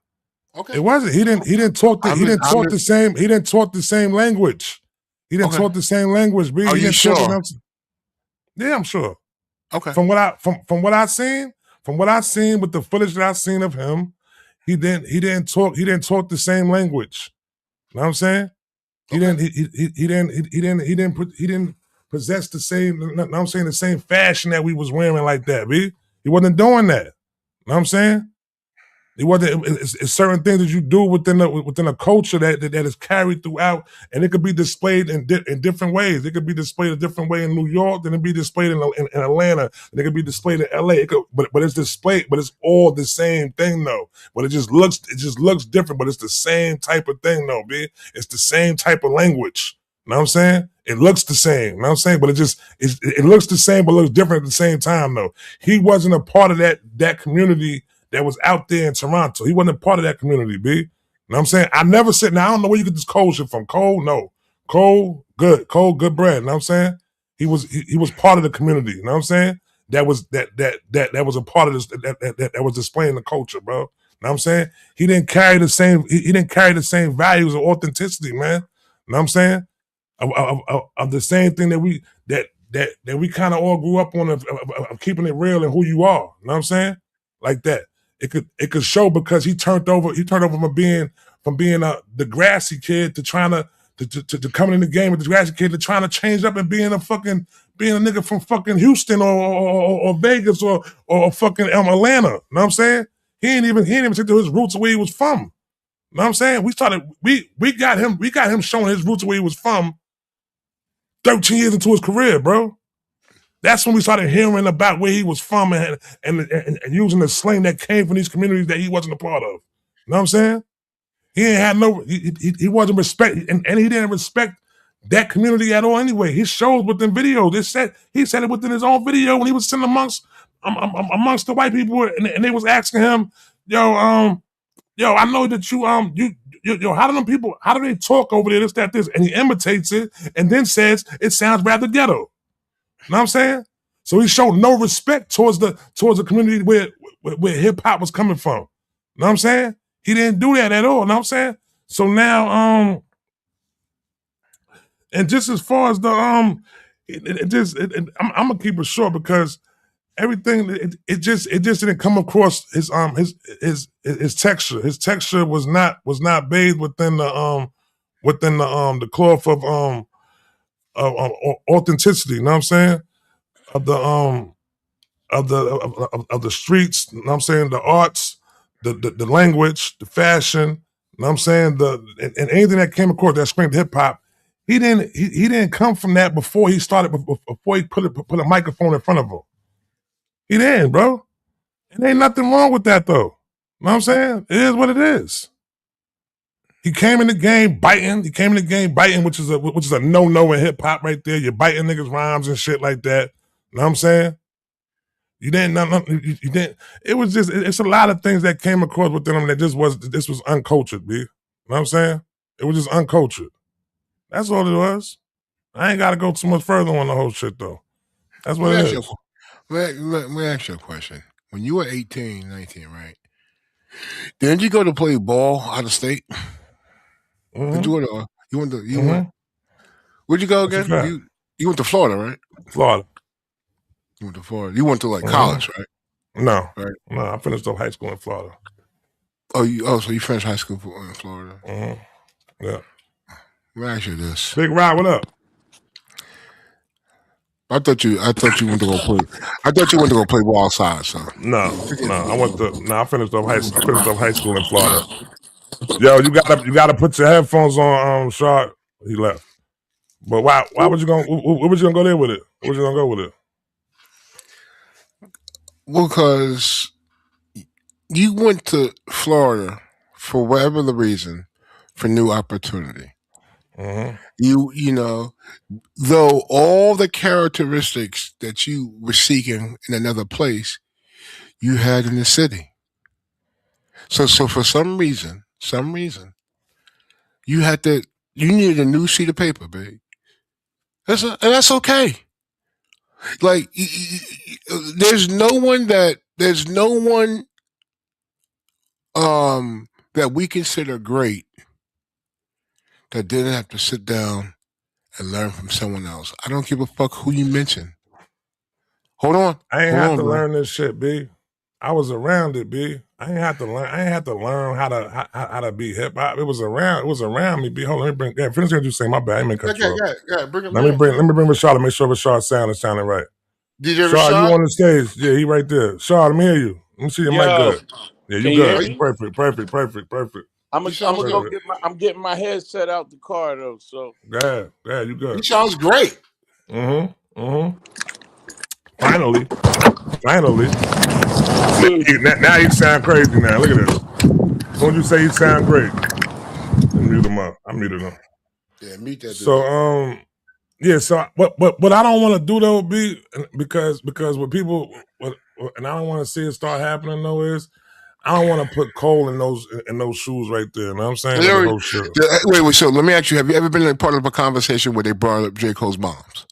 Okay. It wasn't. He didn't talk the same language. He didn't talk the same language, B. Are you sure? Yeah, I'm sure. Okay. From what I seen with the footage that I seen of him, he didn't talk the same language. You know what I'm saying? He didn't possess the same, you know what I'm saying, the same fashion that we was wearing like that, B. He wasn't doing that. You know what I'm saying? It wasn't. It's certain things that you do within a culture that is carried throughout, and it could be displayed in different ways. It could be displayed a different way in New York, then it be displayed in Atlanta, and it could be displayed in LA. But it's displayed, but it's all the same thing though. But it just looks different, but it's the same type of thing though, B. It's the same type of language. You know what I'm saying? It looks the same, you know what I'm saying? But it looks the same, but looks different at the same time, though. He wasn't a part of that community that was out there in Toronto. He wasn't a part of that community, B. You know what I'm saying? I never said, now I don't know where you get this Cole shit from. Cole, no. Cole, good bread, you know what I'm saying? He was part of the community, you know what I'm saying? That was a part of this, that was displaying the culture, bro. You know what I'm saying? He didn't carry the same values or authenticity, man. You know what I'm saying? Of the same thing that we kind of all grew up on of keeping it real and who you are. You know what I'm saying? Like that. It could show because he turned over from being the grassy kid to trying to coming in the game with the grassy kid to trying to change up and being a nigga from fucking Houston or Vegas or fucking Atlanta. You know what I'm saying? He ain't even take to his roots of where he was from. You know what I'm saying? We got him showing his roots of where he was from 13 years into his career, bro. That's when we started hearing about where he was from and using the slang that came from these communities that he wasn't a part of. You know what I'm saying? He ain't had he wasn't respect, and he didn't respect that community at all anyway. He shows within videos. He said it within his own video when he was sitting amongst the white people and they was asking him, yo, I know that you, how do they talk over there, this, that, this, and he imitates it and then says, it sounds rather ghetto. You know what I'm saying? So he showed no respect towards the community where hip hop was coming from. You know what I'm saying? He didn't do that at all. You know what I'm saying? So now, and just as far as the I'm gonna keep it short because everything it just didn't come across his texture. His texture was not bathed within the cloth of authenticity. You know what I'm saying? Of the of the streets. You know what I'm saying? The arts, the language, the fashion. You know what I'm saying? And anything that came across that screamed hip hop. He didn't come from that before he started. Before he put a microphone in front of him. He didn't, bro. And ain't nothing wrong with that, though. You know what I'm saying? It is what it is. He came in the game biting. Which is a no-no in hip-hop right there. You're biting niggas' rhymes and shit like that. You know what I'm saying? You didn't. It was just, it's a lot of things that came across within him that this was uncultured, B. You know what I'm saying? It was just uncultured. That's all it was. I ain't got to go too much further on the whole shit, though. That's what it is. Let me ask you a question. When you were 18, 19, right? Didn't you go to play ball out of state? Mm-hmm. Did you went to where'd you go again? You went to Florida, right? Florida. You went to Florida. You went to like college, right? No. Right. No, I finished up high school in Florida. So you finished high school in Florida. Mm-hmm. Yeah. Let me ask you this. Big Rod, what up? I thought you went to go play. I thought you went to go play ball outside. So no, I finished up high school in Florida. Yo, you gotta put your headphones on, Shark. He left. But why would you go? Where was you gonna go there with it? Where was you gonna go with it? Because you went to Florida for whatever the reason, for new opportunity. Mm-hmm. You know, though all the characteristics that you were seeking in another place, you had in the city. So for some reason, you needed a new sheet of paper, babe. And that's okay. Like, there's no one that we consider great that didn't have to sit down and learn from someone else. I don't give a fuck who you mention. Hold on. I ain't have to learn this shit, B. I was around it, B. I ain't have to learn how to be hip hop. It was around me, B. Hold on, finish what you say. My bad. I ain't make control. Yeah, bring it. Let me bring Rashad to make sure Rashad's sound is sounding right. DJ Rashad, Rashad, you on the stage? Yeah, he right there. Rashad, let me hear you. Let me see your mic good. Yeah, you good. You perfect. I'm getting my headset out the car though. So yeah, you good. He sounds great. Finally. Now he sound crazy now. Look at this. When you say he sound great, mute him up. I muted him. Yeah, mute that. So yeah. So what I don't want to do though, B, because what people and I don't want to see it start happening though is I don't want to put coal in those shoes right there. You know what I'm saying? Wait. So let me ask you: have you ever been a part of a conversation where they brought up J. Cole's moms?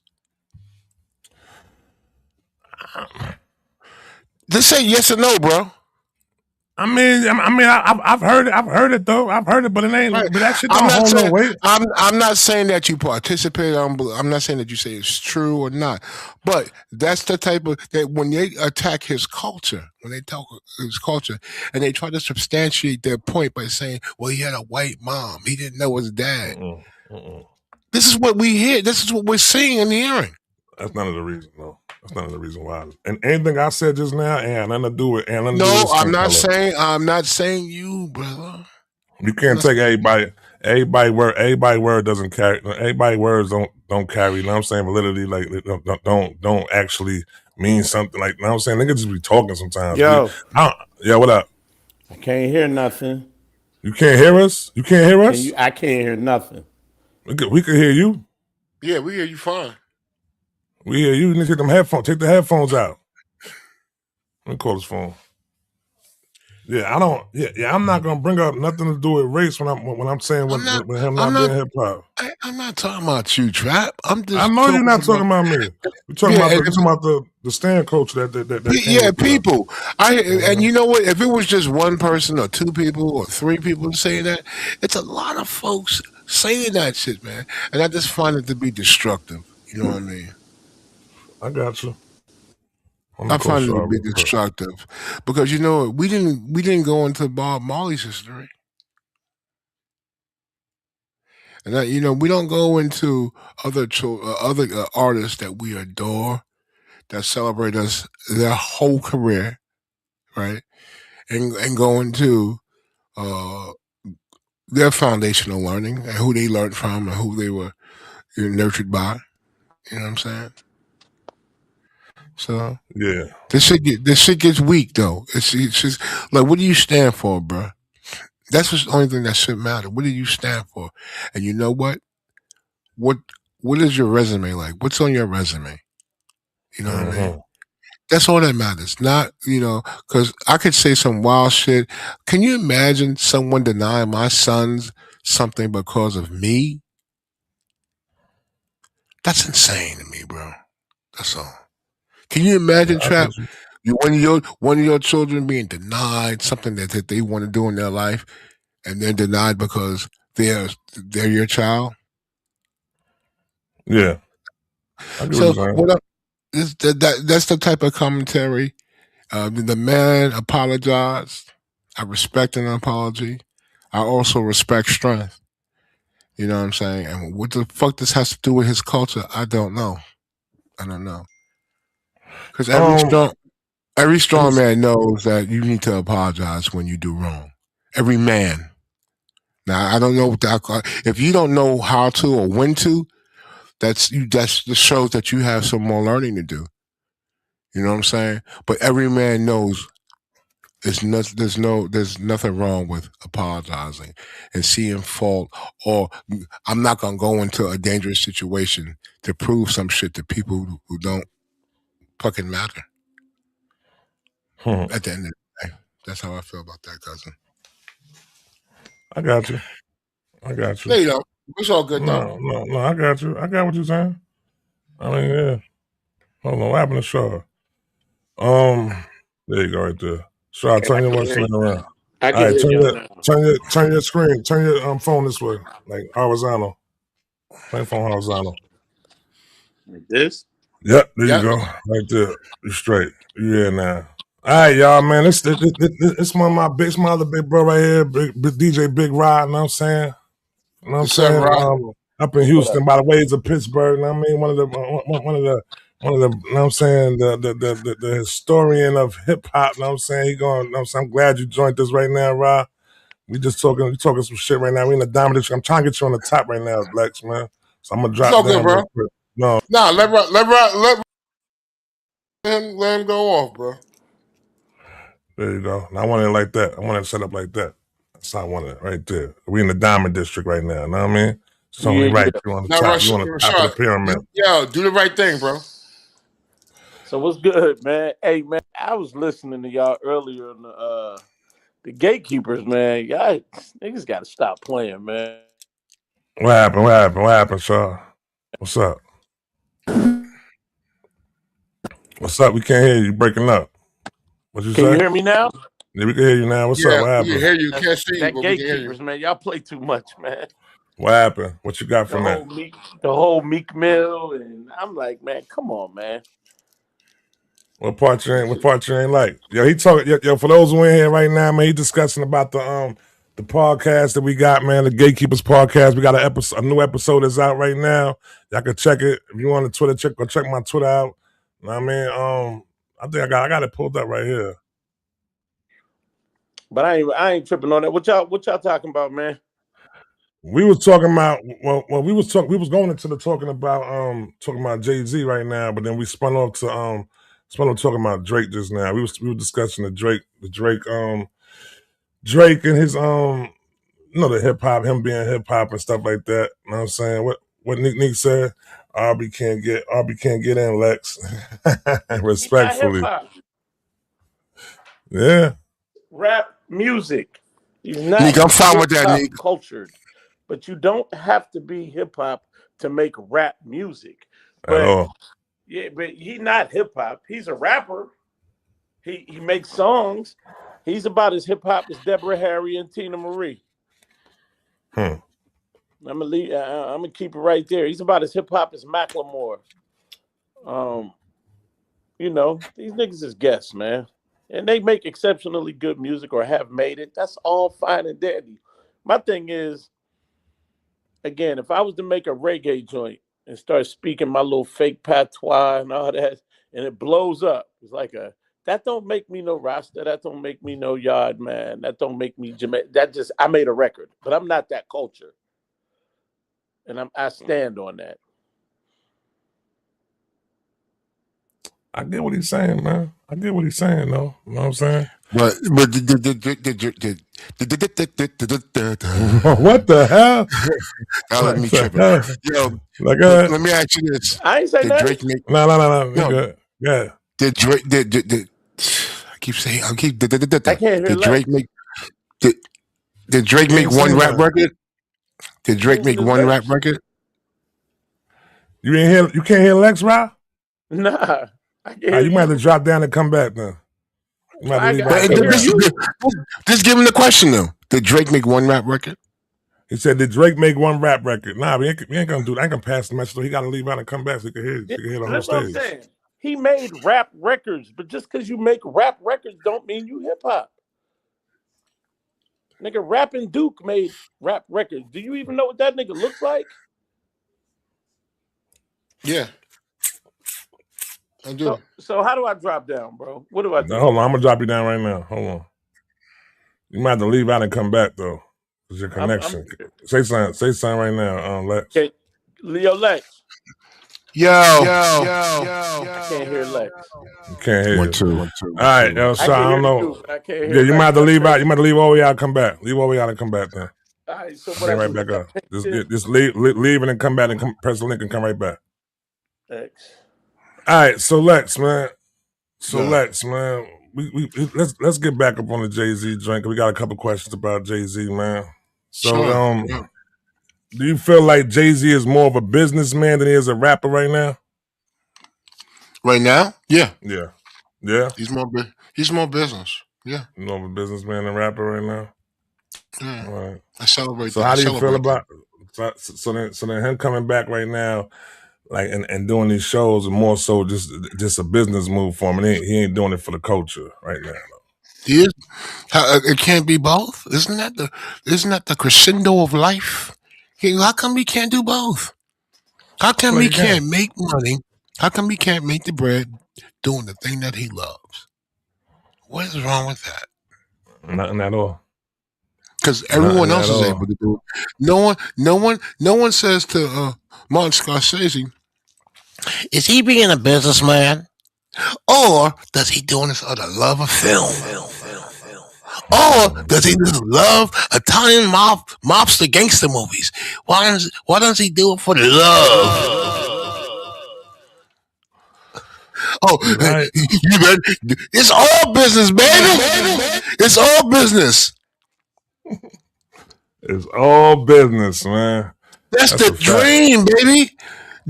Just say yes or no, bro. I mean, I've heard it though. I've heard it, but it ain't. Right. But that shit don't hold no weight. I'm not saying that you participate. I'm not saying that you say it's true or not. But that's the type of that when they attack his culture, when they talk his culture, and they try to substantiate their point by saying, "Well, he had a white mom. He didn't know his dad." This is what we hear. This is what we're seeing and hearing. That's none of the reason, no. That's none of the reason why. And anything I said just now ain't nothing to do with. No, I'm not saying you, brother. You can't take everybody word doesn't carry. Everybody words don't carry. You know what I'm saying? Validity, like don't actually mean something. Like, you know what I'm saying? Niggas just be talking sometimes. Yo, what up? I can't hear nothing. You can't hear us? You can't hear us? I can't hear nothing. We could hear you. Yeah, we hear you fine. We hear you. You need to take them headphones. Take the headphones out. Let me call his phone. Yeah, I don't. Yeah, I'm not gonna bring up nothing to do with race when I'm saying I'm not. with him I'm not not. being hip hop. I'm not talking about you, Trap. I'm I just know you're talking not about. talking about me. You're talking Yeah, about and the stand coach that came yeah, up there. people. And you know what? If it was just one person or two people or three people saying that, it's a lot of folks saying that shit, man. And I just find it to be destructive. You know what I mean? I got you. I'm I gonna call find it to Shaw be real quick. destructive because you know we didn't go into Bob Marley's history, and that, you know we don't go into other artists that we adore that celebrate us their whole career, right? And go into uh, their foundational learning and who they learned from and who they were nurtured by. You know what I'm saying? So Yeah. this shit gets weak though. It's just like, what do you stand for, bro? That's the only thing that should matter. What do you stand for? And you know what? What what is your resume like? What's on your resume? You know what I mean? Mm-hmm. That's all that matters. Not, because I could say some wild shit. Can you imagine someone denying my sons something because of me? That's insane to me, bro. That's all. Can you imagine, I Trap? get you. One of your children being denied something that they want to do in their life, and they're denied because they're your child. Yeah, I get what you're So saying. what? That's the type of commentary. The man apologized. I respect an apology. I also respect strength. You know what I'm saying? And what the fuck this has to do with his culture? I don't know. I don't know. Because Um, every let me strong man knows that you need to apologize when you do wrong. Every man. Now I don't know what that. If you don't know how to or when to, That's just shows that you have some more learning to do. You know what I'm saying? But every man knows there's nothing wrong with apologizing and seeing fault, or I'm not gonna go into a dangerous situation to prove some shit to people who don't fucking matter hmm, at the end of the day. That's how I feel about that, cousin. I got you. I got you. There you go. It's all good though. No. I got you. I got what you're saying. I mean, yeah. Hold on. What happened to Shaw? There you go, right there. Shaw, I turn your can what's hear name you. around. I All can right, hear y'all now. turn your screen, turn your phone this way, like horizontal. Turn your phone horizontal. Like this? Yep, there you Yep. go, right there. You straight. Yeah, now. All right, y'all, man. It's one of my other big bro right here, big DJ Big Rod. You know what I'm saying? You know what I'm What's up, saying? Rod? Up in What up? Houston, by the ways of Pittsburgh. You know what I mean? One of the. You know what I'm saying? The historian of hip hop. You know what I'm saying? He going. You know what I'm saying? I'm glad you joined us right now, Rod. We talking some shit right now. We in the diamond district. I'm trying to get you on the top right now, Lex, man. So I'm gonna It's drop all good, down real bro. quick. No, Nah, let him go off, bro. there you go. And I want it like that. I want it set up like that. That's how I want it right there. We in the diamond district right now. You know what I mean? It's only Yeah, right. yeah. You on the Now, top. You on the top of the Rashad, pyramid. do the right thing, bro. So what's good, man? Hey, man, I was listening to y'all earlier on the gatekeepers, man. Y'all niggas got to stop playing, man. What happened? What happened? What happened, Shaw? What's up? What's up? We can't hear you. You breaking up. What you Can you say? hear me now? Yeah, we can hear you now. What's up? Yeah, What we can happened? hear you. That's, Can't see you, that but we can hear you. gatekeepers, man. Y'all play too much, man. What happened? What you got The from that? whole meek, the whole Meek Mill, and I'm like, man, come on, man. What part you ain't like? Yo, he talking. Yo, for those who ain't here right now, man, he discussing about the podcast that we got, man, the Gatekeepers podcast. We got a new episode that's out right now. Y'all can check it if you want to Twitter. Go check my Twitter out. You know what I mean? I think I got it pulled up right here. But I ain't tripping on that. What y'all talking about, man? We was talking about we was going into the talking about Jay-Z right now, but then we spun off talking about Drake just now. We were discussing Drake and his the hip hop, him being hip hop and stuff like that. You know what I'm saying? What Nick said, RB can't get in, Lex. He not hip Respectfully. hop, Yeah. rap. music. He's not Nick, I'm fine hip with that, hop Nick. cultured. But you don't have to be hip hop to make rap music. At But all. yeah, but he's not hip hop. He's a rapper. He makes songs. He's about as hip hop as Deborah Harry and Tina Marie. Hmm. I'm gonna keep it right there. He's about as hip hop as Macklemore. You know, these niggas is guests, man. And they make exceptionally good music or have made it. That's all fine and dandy. My thing is, again, if I was to make a reggae joint and start speaking my little fake patois and all that, and it blows up, it's like that don't make me no Rasta. That don't make me no yard man. That don't make me Jamaican. I made a record, but I'm not that culture, and I stand on that. I get what he's saying, man. I get what he's saying, though. You know what I'm saying? But What the hell? I'll let What me the trip it. hell? Yo, Like, let me ask you this: I ain't say Did nothing. Drake make? no. You No. good. Yeah. Did Drake? Did I keep saying? I keep. I can't hear Did Drake Lex. make? Did Drake He make ain't one saying rap nothing. record? Did Drake make one rap record? You ain't hear? You can't hear Lex, Rob? Nah, I can't hear You might have to drop down and come back then. You might have to leave out I and can come hear back. you. Just give him the question though. Did Drake make one rap record? He said, "Did Drake make one rap record?" Nah, we ain't gonna do that. I ain't gonna pass the message. So he got to leave out and come back so he can hear. So he can hear the whole That's what I'm stage. saying. He made rap records, but just because you make rap records don't mean you hip hop. Nigga, Rapping Duke made rap records. Do you even know what that nigga looks like? Yeah, I do. So how do I drop down, bro? What do I do? Now, hold on, I'm gonna drop you down right now. Hold on. You might have to leave out and come back though. Cause your connection. Say something right now, Lex. Okay, Leo Lex. Yo. I can't hear Lex. You can't hear. 1 2 All right, yo, so I don't know. You, I can't hear Yeah, you Lex. might have to leave out. You might have to leave all the way out and come back. Leave all the way out and come back then. All right, so what Bring I right do? back up. Just leave and then come back and press the link and come right back. Lex. All right, so Lex, man. Yeah. Lex, man. We let's get back up on the Jay-Z joint. We got a couple questions about Jay-Z, man. So Sure. do you feel like Jay-Z is more of a businessman than he is a rapper right now? Right now? Yeah. Yeah. He's more business. Yeah. More of a businessman than rapper right now. Yeah. All right. I celebrate So that. how do you feel about so then him coming back right now, like and doing these shows are more so just a business move for him, and he ain't doing it for the culture right now. He is. It can't be both. Isn't that the crescendo of life? How come he can't do both? How come Well, he you can. can't make money? How come he can't make the bread doing the thing that he loves? What is wrong with that? Nothing at all. Because everyone Nothing else at is all. able to do it. No one says to Martin Scorsese, is he being a businessman? Or does he doing this out of love of film? Or does he just love Italian mobster gangster movies? Why does he do it for the love? Oh, Right. it's all business, baby. It's all business. It's all business, man. That's the a fact. dream, baby.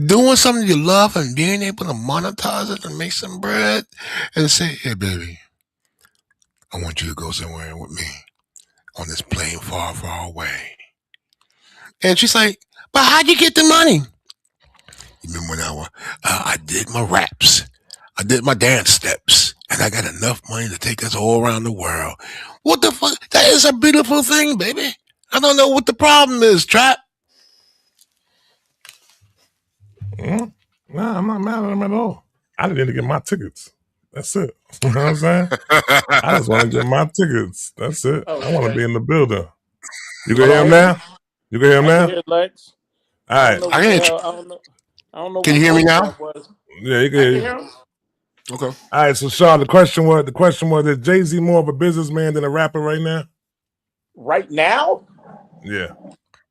Doing something you love and being able to monetize it and make some bread and say, hey, baby, I want you to go somewhere with me on this plane far, far away. And she's like, but how'd you get the money? You remember when I did my raps, I did my dance steps, and I got enough money to take us all around the world. What the fuck? That is a beautiful thing, baby. I don't know what the problem is, Trap. Nah, I'm not mad at him at all. I didn't need to get my tickets. That's it. You know what I'm saying? I just want to get my tickets. That's it. I want to be in the building. You can hear him now? You can hear him I now? can hear Lex. All right. I can hear you. I don't know. Can you hear me now? Yeah, you can hear you. Okay. All right, so Sean, the question was, is Jay-Z more of a businessman than a rapper right now? Right now? Yeah.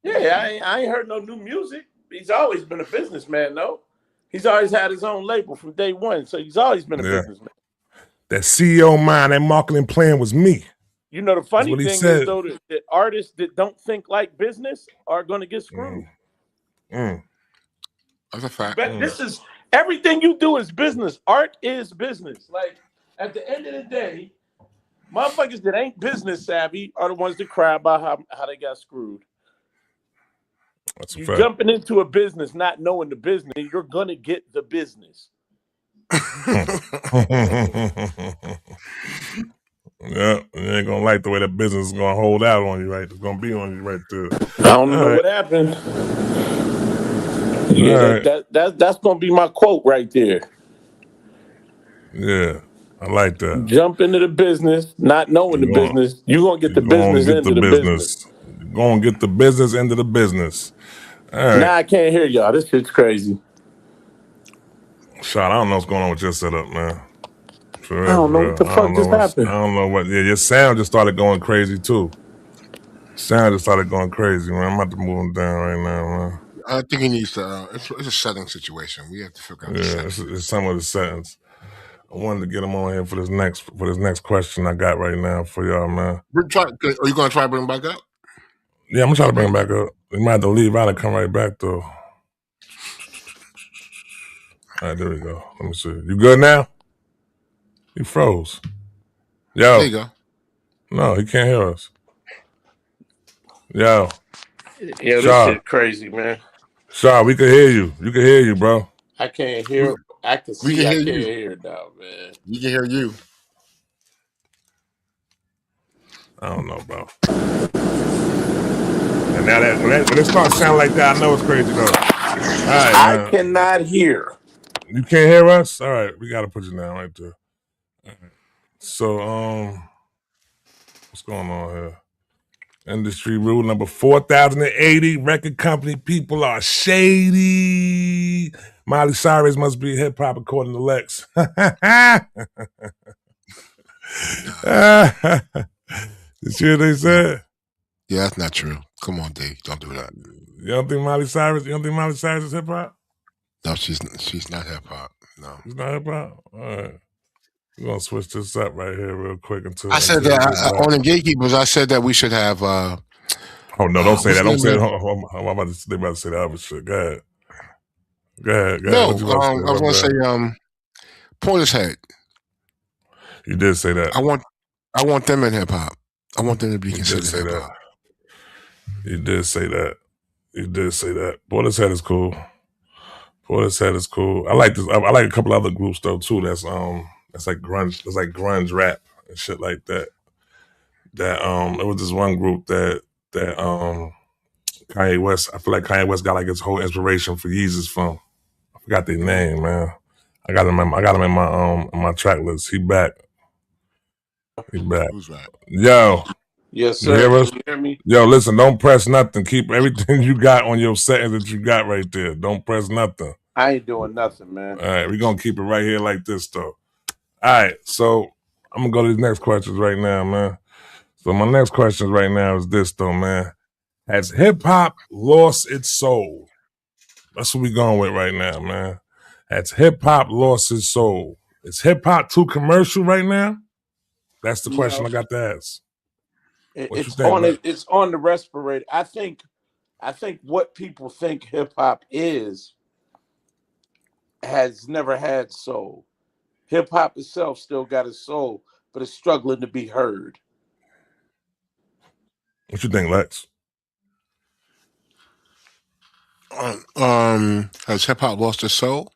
Yeah, I ain't heard no new music. He's always been a businessman, though. He's always had his own label from day one, so he's always been a businessman. That CEO mind, that marketing plan was me. You know, the That's funny what he thing is, said. though, that artists that don't think like business are going to get screwed. Mm. That's a fact. But this is everything you do is business. Art is business. Like at the end of the day, motherfuckers that ain't business savvy are the ones that cry about how they got screwed. That's a You fact. jumping into a business not knowing the business, you're gonna get the business. Yeah, you ain't gonna like the way that business is gonna hold out on you, right? It's gonna be on you right there. I don't know what happened. Yeah, that's gonna be my quote right there. Yeah, I like that. Jump into the business, not knowing the business. You're gonna get the business into the business. You're gonna get the business into the business. All right. Nah, I can't hear y'all. This shit's crazy. Shot, I don't know what's going on with your setup, man. For real, I don't know for real. what the I fuck don't know just happened. I don't know what. Yeah, your sound just started going crazy too. Sound just started going crazy, man. I'm about to move him down right now, man. I think he needs to. It's a setting situation. We have to figure out the settings. It's some of the settings. I wanted to get him on here for this next question I got right now for y'all, man. Are you gonna try to bring him back up? Yeah, I'm gonna try to bring him back up. We might have to leave out and come right back though. All right, there we go. Let me see. You good now? He froze. Yo. There you go. No, he can't hear us. Yo. Yeah, this shit crazy, man. Shaw, we can hear you. You can hear you, bro. I can't hear. I can see. I can't hear now, man. We can hear you. I don't know, bro. And now when it starts sounding like that, I know it's crazy though. All right, I cannot hear. You can't hear us? All right, we gotta put you down right there. All right. So, what's going on here? Industry rule number 4080. Record company people are shady. Miley Cyrus must be hip hop according to Lex. You see what they said? Yeah, that's not true. Come on, Dave. Don't do that. You don't think Miley Cyrus is hip hop? No, she's not hip hop. No. She's not hip hop? All right. We're gonna switch this up right here real quick until I said that on the Gatekeepers. I said that we should have. Oh no! Don't say that. Don't say that. I'm about to say the other shit. Go ahead. Go ahead. No, I was going to say Portishead. You did say that. I want them in hip hop. I want them to be considered hip hop. You did say that. Portishead is cool. Portishead is cool. I like this. I like a couple other groups though too. That's like grunge. It's like grunge rap and shit like that. That it was this one group that Kanye West. I feel like Kanye West got like his whole inspiration for Yeezus from. I forgot their name, man. I got him in my track list. He back. Who's that? Yo. Yes, sir. You hear us? Can you hear me? Yo, listen, don't press nothing. Keep everything you got on your settings that you got right there. Don't press nothing. I ain't doing nothing, man. All right, we're going to keep it right here like this, though. All right, so I'm going to go to these next questions right now, man. So my next question right now is this, though, man. Has hip-hop lost its soul? That's what we're going with right now, man. Has hip-hop lost its soul? Is hip-hop too commercial right now? That's the question I got to ask. It's on the respirator. I think what people think hip hop is has never had soul. Hip hop itself still got a soul, but it's struggling to be heard. What you think, Lex? Has hip hop lost its soul?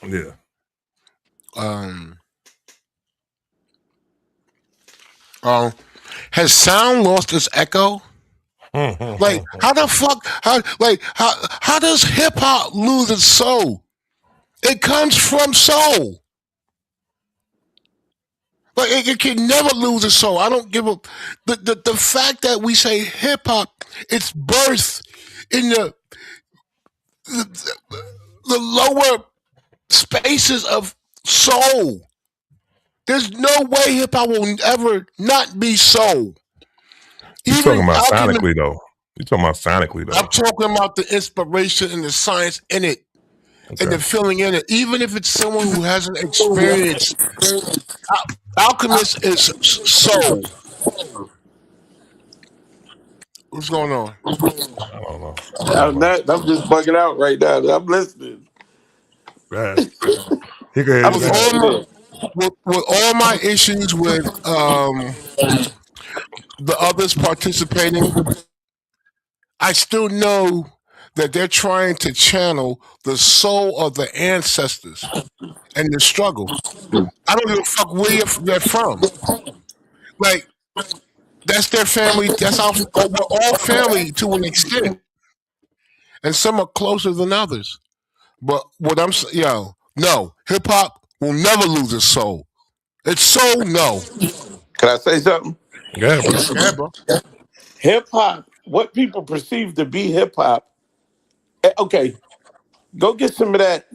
Yeah. Has sound lost its echo? Like how the fuck? How does hip hop lose its soul? It comes from soul. Like it can never lose its soul. I don't give a the fact that we say hip hop, it's birth in the lower spaces of soul. There's no way hip hop will ever not be soul. You're talking about sonically, though. You're talking about sonically, though. I'm talking about the inspiration and the science in it, and the feeling in it. Even if it's someone who hasn't experienced, Alchemist is soul. What's going on? I don't know. I don't know. I'm just bugging out right now. I'm listening. Go ahead. He can hear you. I'm With Go ahead. all taking my it. with all my issues with the others participating, I still know that they're trying to channel the soul of the ancestors and the struggle. I don't give a fuck where they're from. Like that's their family. That's our. We're all family to an extent, and some are closer than others. But what no, hip hop will never lose its soul. Its soul, no. Can I say something? Go ahead, bro. Yeah, bro. Hip hop, what people perceive to be hip hop. Okay, go get some of that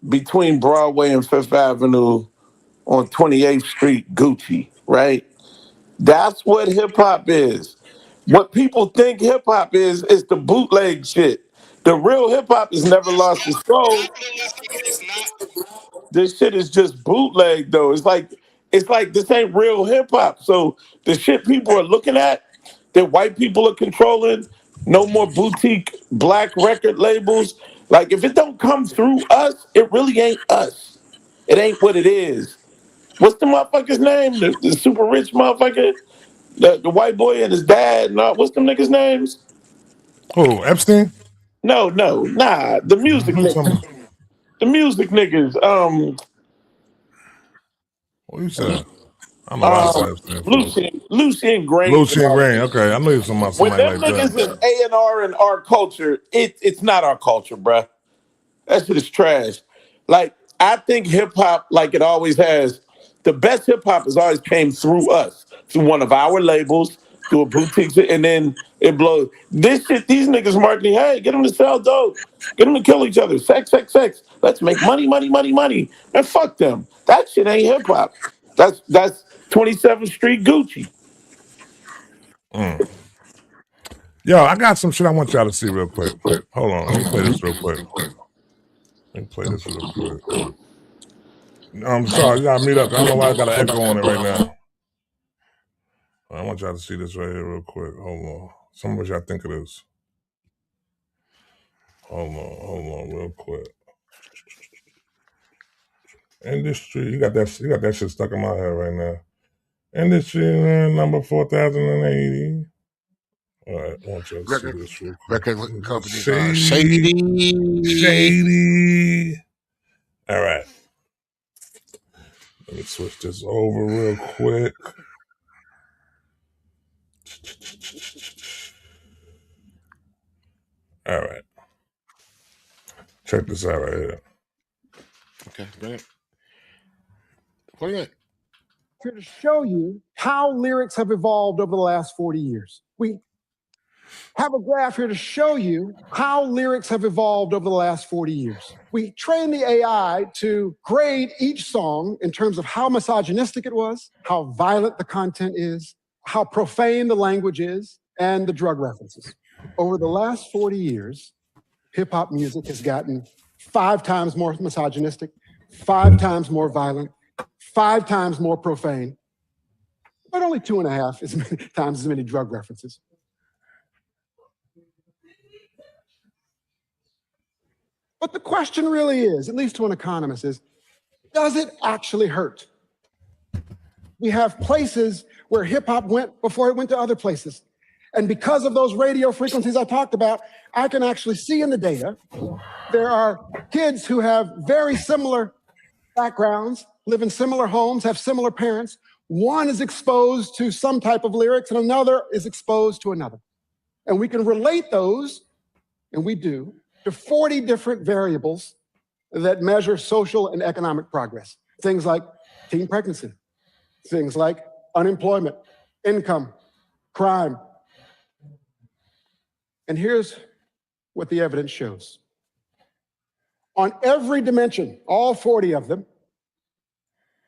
between Broadway and Fifth Avenue on 28th Street Gucci, right? That's what hip hop is. What people think hip hop is the bootleg shit. The real hip hop has never lost its soul. This shit is just bootleg though. It's like this ain't real hip hop. So the shit people are looking at that white people are controlling, no more boutique black record labels. Like if it don't come through us, it really ain't us. It ain't what it is. What's the motherfucker's name? The super rich motherfucker? The white boy and his dad and all, what's them niggas' names? Who? Epstein? No, nah. The music Who you talking niggas. about? The music niggas. What you said? I don't know why I said Epstein for. Lucien Grain and Lucien all Grain. them. Okay, I know you talking about When somebody them like niggas is that. A&R in our culture, it's not our culture, bruh. That shit is trash. Like, I think hip hop, like it always has, the best hip hop has always came through us, through one of our labels, through a boutique, and then it blows. This shit, these niggas marketing, hey, get them to sell dope, get them to kill each other, sex, sex, sex. Let's make money, money, money, money. And fuck them. That shit ain't hip hop. That's 27th Street Gucci. Yo, I got some shit I want y'all to see real quick. Hold on, let me play this real quick. Let me play this real quick. I'm sorry, you gotta mute up. I don't know why I got an echo on it right now. I want y'all to see this right here real quick. Hold on. Some of what y'all think it is. Hold on, real quick. Industry, you got that shit stuck in my head right now. Industry number 4080. All right, I want y'all to see Record, this real quick. record companies are Shady. shady. Shady. All right. Let me switch this over real quick. All right. Check this out right here. Okay, brilliant. Brilliant. Here to show you how lyrics have evolved over the last 40 years. We have a graph here to show you how lyrics have evolved over the last 40 years. We trained the AI to grade each song in terms of how misogynistic it was, how violent the content is, how profane the language is, and the drug references. Over the last 40 years, hip hop music has gotten 5 times more misogynistic, 5 times more violent, 5 times more profane, but only 2.5 times as many drug references. But the question really is, at least to an economist, is does it actually hurt? We have places where hip hop went before it went to other places. And because of those radio frequencies I talked about, I can actually see in the data there are kids who have very similar backgrounds, live in similar homes, have similar parents. One is exposed to some type of lyrics and another is exposed to another. And we can relate those, and we do, to 40 different variables that measure social and economic progress. Things like teen pregnancy, things like unemployment, income, crime. And here's what the evidence shows. On every dimension, all 40 of them,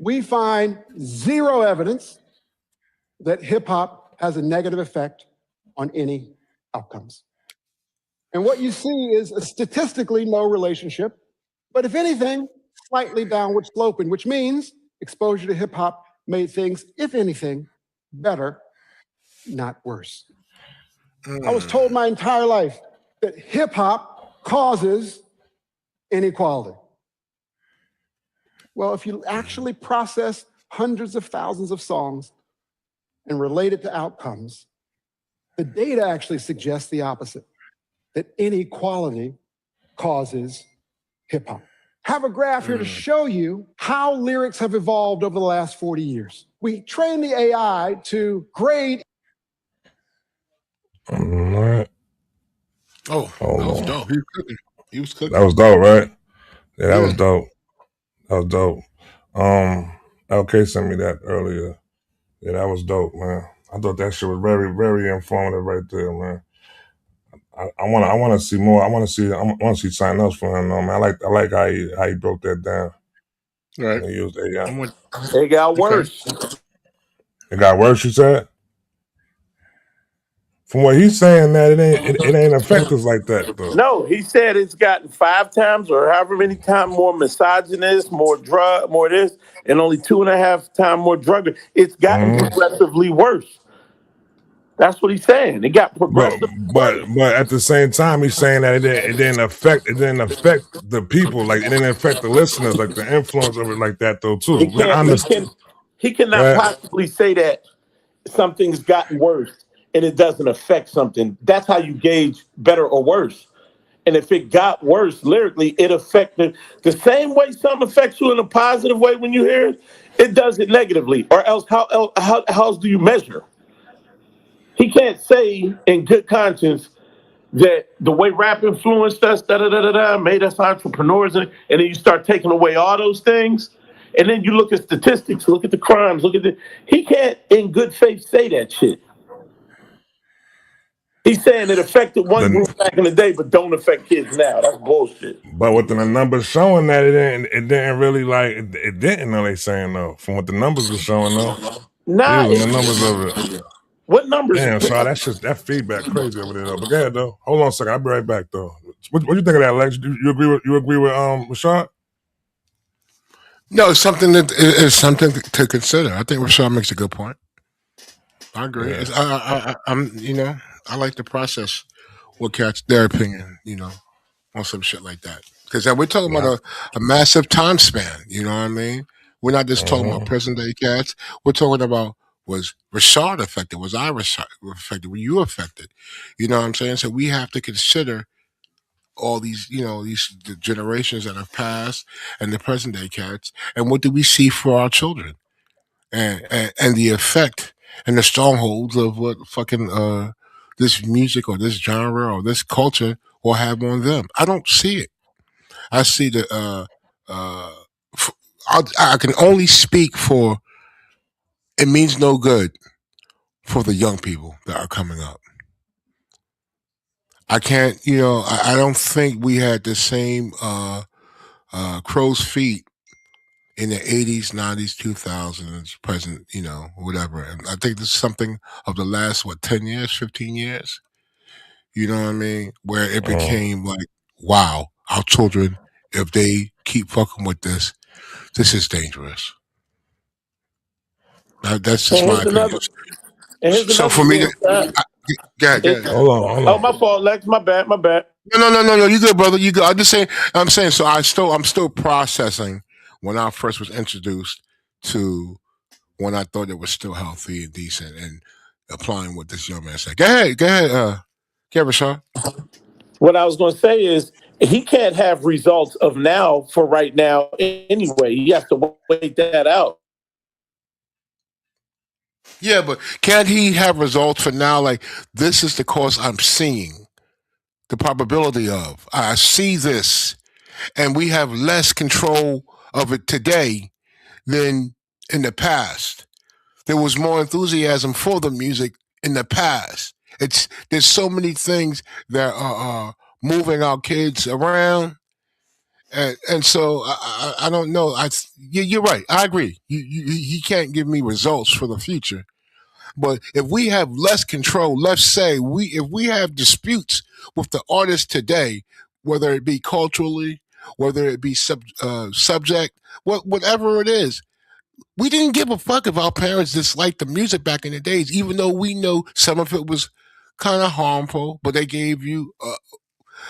we find zero evidence that hip hop has a negative effect on any outcomes. And what you see is a statistically no relationship, but if anything, slightly downward sloping, which means exposure to hip hop made things, if anything, better, not worse. I was told my entire life that hip hop causes inequality. Well, if you actually process hundreds of thousands of songs and relate it to outcomes, the data actually suggests the opposite, that inequality causes hip hop. Have a graph here to show you how lyrics have evolved over the last 40 years. We train the AI to grade. All right. Oh, that was dope. He was cooking. He was cooking. That was dope, right? Yeah, that Yeah. was dope. That was dope. LK sent me that earlier. Yeah, that was dope, man. I thought that shit was very, very informative right there, man. I wanna see more. I wanna see something else from him, though, man. I like how he broke that down. Right. He used AI. It got worse. It got worse, you said? From what he's saying, that it ain't affect us like that, though. No, he said it's gotten 5 times or however many times more misogynist, more drug, more this, and only 2.5 times more drug. It's gotten progressively worse. That's what he's saying. It got progressively worse. But at the same time, he's saying that it didn't affect the people, like it didn't affect the listeners, like the influence of it, like that though too. He cannot possibly say that something's gotten worse and it doesn't affect something. That's how you gauge better or worse. And if it got worse lyrically, it affected the same way something affects you in a positive way when you hear it, it does it negatively. Or else how else do you measure? He can't say in good conscience that the way rap influenced us, made us entrepreneurs, and then you start taking away all those things, and then you look at statistics, look at the crimes, he can't in good faith say that shit. He's saying it affected one group back in the day, but don't affect kids now. That's bullshit. But with the numbers showing that it didn't really like it didn't know they saying though. From what the numbers were showing though. Nah, the numbers of it. What numbers? Damn, so that feedback crazy over there though. But go ahead though. Hold on a second. I'll be right back though. What you think of that, Lex? You agree with Rashad? No, it's something to consider. I think Rashad makes a good point. I agree. Yeah. I'm I like to process what cats their opinion, on some shit like that. Because we're talking about a massive time span. You know what I mean? We're not just talking about present day cats. We're talking about, was Rashad affected? Was I affected? Were you affected? You know what I'm saying? So we have to consider all these, the generations that have passed and the present day cats, and what do we see for our children, and the effect and the strongholds of what fucking this music or this genre or this culture will have on them. I don't see it. I see the I can only speak for, it means no good for the young people that are coming up. I can't, I don't think we had the same crow's feet in the 80s, 90s, 2000s, present, whatever. And I think this is something of the last, 10 years, 15 years? You know what I mean? Where it became like, wow, our children, if they keep fucking with this is dangerous. That's just my opinion. So for me, go ahead. Hold on. Oh, my fault, Lex. My bad. No. You good, brother. You good. I'm saying. So I'm still processing when I first was introduced to when I thought it was still healthy and decent, and applying what this young man said. Go ahead. Rashad. What I was going to say is he can't have results of now for right now anyway. He has to wait that out. Yeah, but can't he have results for now? Like, this is the course I'm seeing, the probability of. I see this, and we have less control of it today than in the past. There was more enthusiasm for the music in the past. There's so many things that are moving our kids around, and so I don't know. You're right. I agree. He can't give me results for the future. But if we have less control, let's say if we have disputes with the artists today, whether it be culturally, whether it be subject, whatever it is, we didn't give a fuck if our parents disliked the music back in the days, even though we know some of it was kind of harmful, but they gave you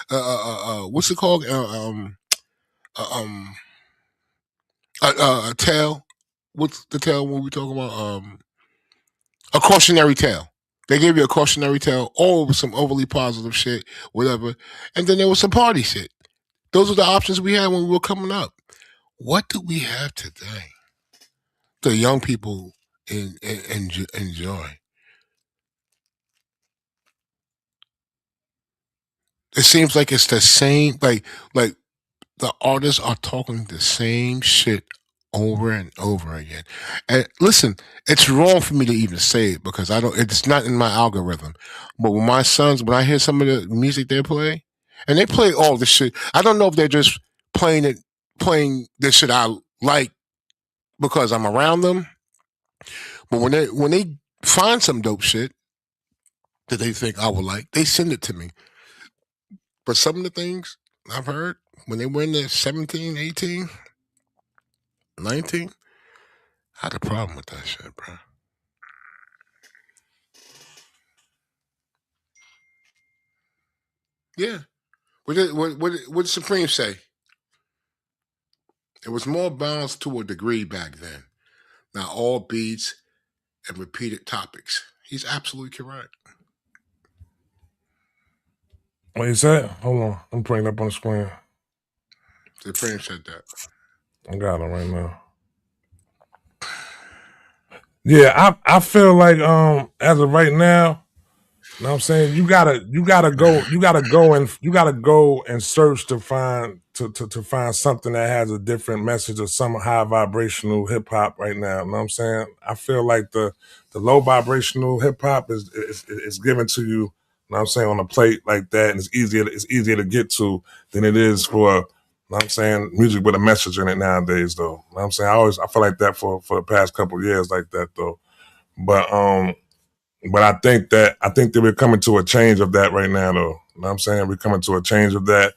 what's it called? Um, a tale. What's the tale when we talk about a cautionary tale? They gave you a cautionary tale, all with some overly positive shit, whatever, and then there was some party shit. Those are the options we had when we were coming up. What do we have today? The young people enjoy. It seems like it's the same. Like the artists are talking the same shit over and over again. And listen, it's wrong for me to even say it because I don't. It's not in my algorithm. But when my sons, when I hear some of the music they play, and they play all this shit, I don't know if they're just playing this shit I like because I'm around them. But when they find some dope shit that they think I would like, they send it to me. But some of the things I've heard when they were in there 17, 18, 19, I had a problem with that shit, bro. Yeah. What did Supreme say? It was more balanced to a degree back then. Now all beats and repeated topics. He's absolutely correct. What you said? Hold on. I'm putting it up on the screen. Supreme said that. I got it right now. Yeah, I feel like as of right now, you know what I'm saying, you gotta go and search to find to find something that has a different message or some high vibrational hip hop right now. You know what I'm saying? I feel like the low vibrational hip hop is given to you, you know what I'm saying, on a plate like that, and it's easier to get to than it is for, you know what I'm saying, music with a message in it nowadays though. You know what I'm saying? I feel like that for the past couple of years like that though. But I think that we're coming to a change of that right now, though. You know what I'm saying? We're coming to a change of that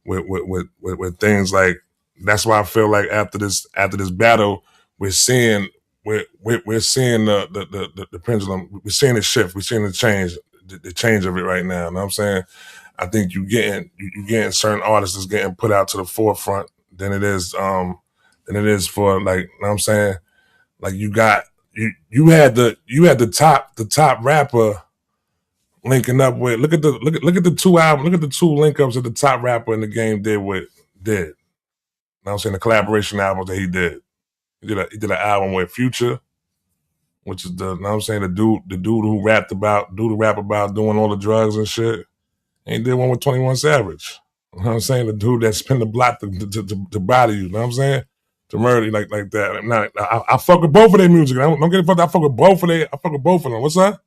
with things like, that's why I feel like after this battle, we're seeing seeing the pendulum, we're seeing the shift, we're seeing the change of it right now. You know what I'm saying? I think you getting certain artists is getting put out to the forefront than it is for, like, you know what I'm saying? Like you had the top rapper linking up with, look at the two link ups that the top rapper in the game did. You know what I'm saying, the collaboration albums that he did. He did an album with Future, which is you know what I'm saying, the dude who rap about doing all the drugs and shit. And he did one with 21 Savage. You know what I'm saying? The dude that spin the block to body you, you know what I'm saying? To murder you like that. Now, I fuck with both of their music. Don't get it fucked. I fuck with both of them. What's that?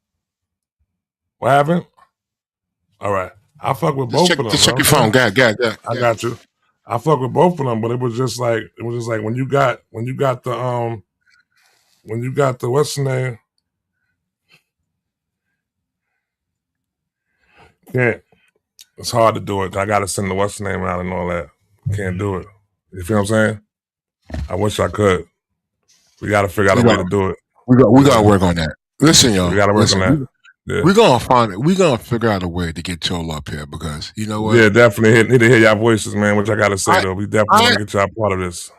What happened? All right. I fuck with both of them. Just check your phone. Got. I got you. I fuck with both of them, but it was just like when you got the what's the name? Can't. It's hard to do it. I gotta send the what's the name out and all that. Can't do it. You feel what I'm saying? I wish I could. We gotta figure out a way to do it. We gotta work on that. Listen, y'all. We gotta work on that. Yeah. We're gonna find it. We're gonna figure out a way to get Joel up here because you know what? Yeah, definitely need to hear y'all voices, man. Which I gotta say though, we definitely want to get y'all part of this.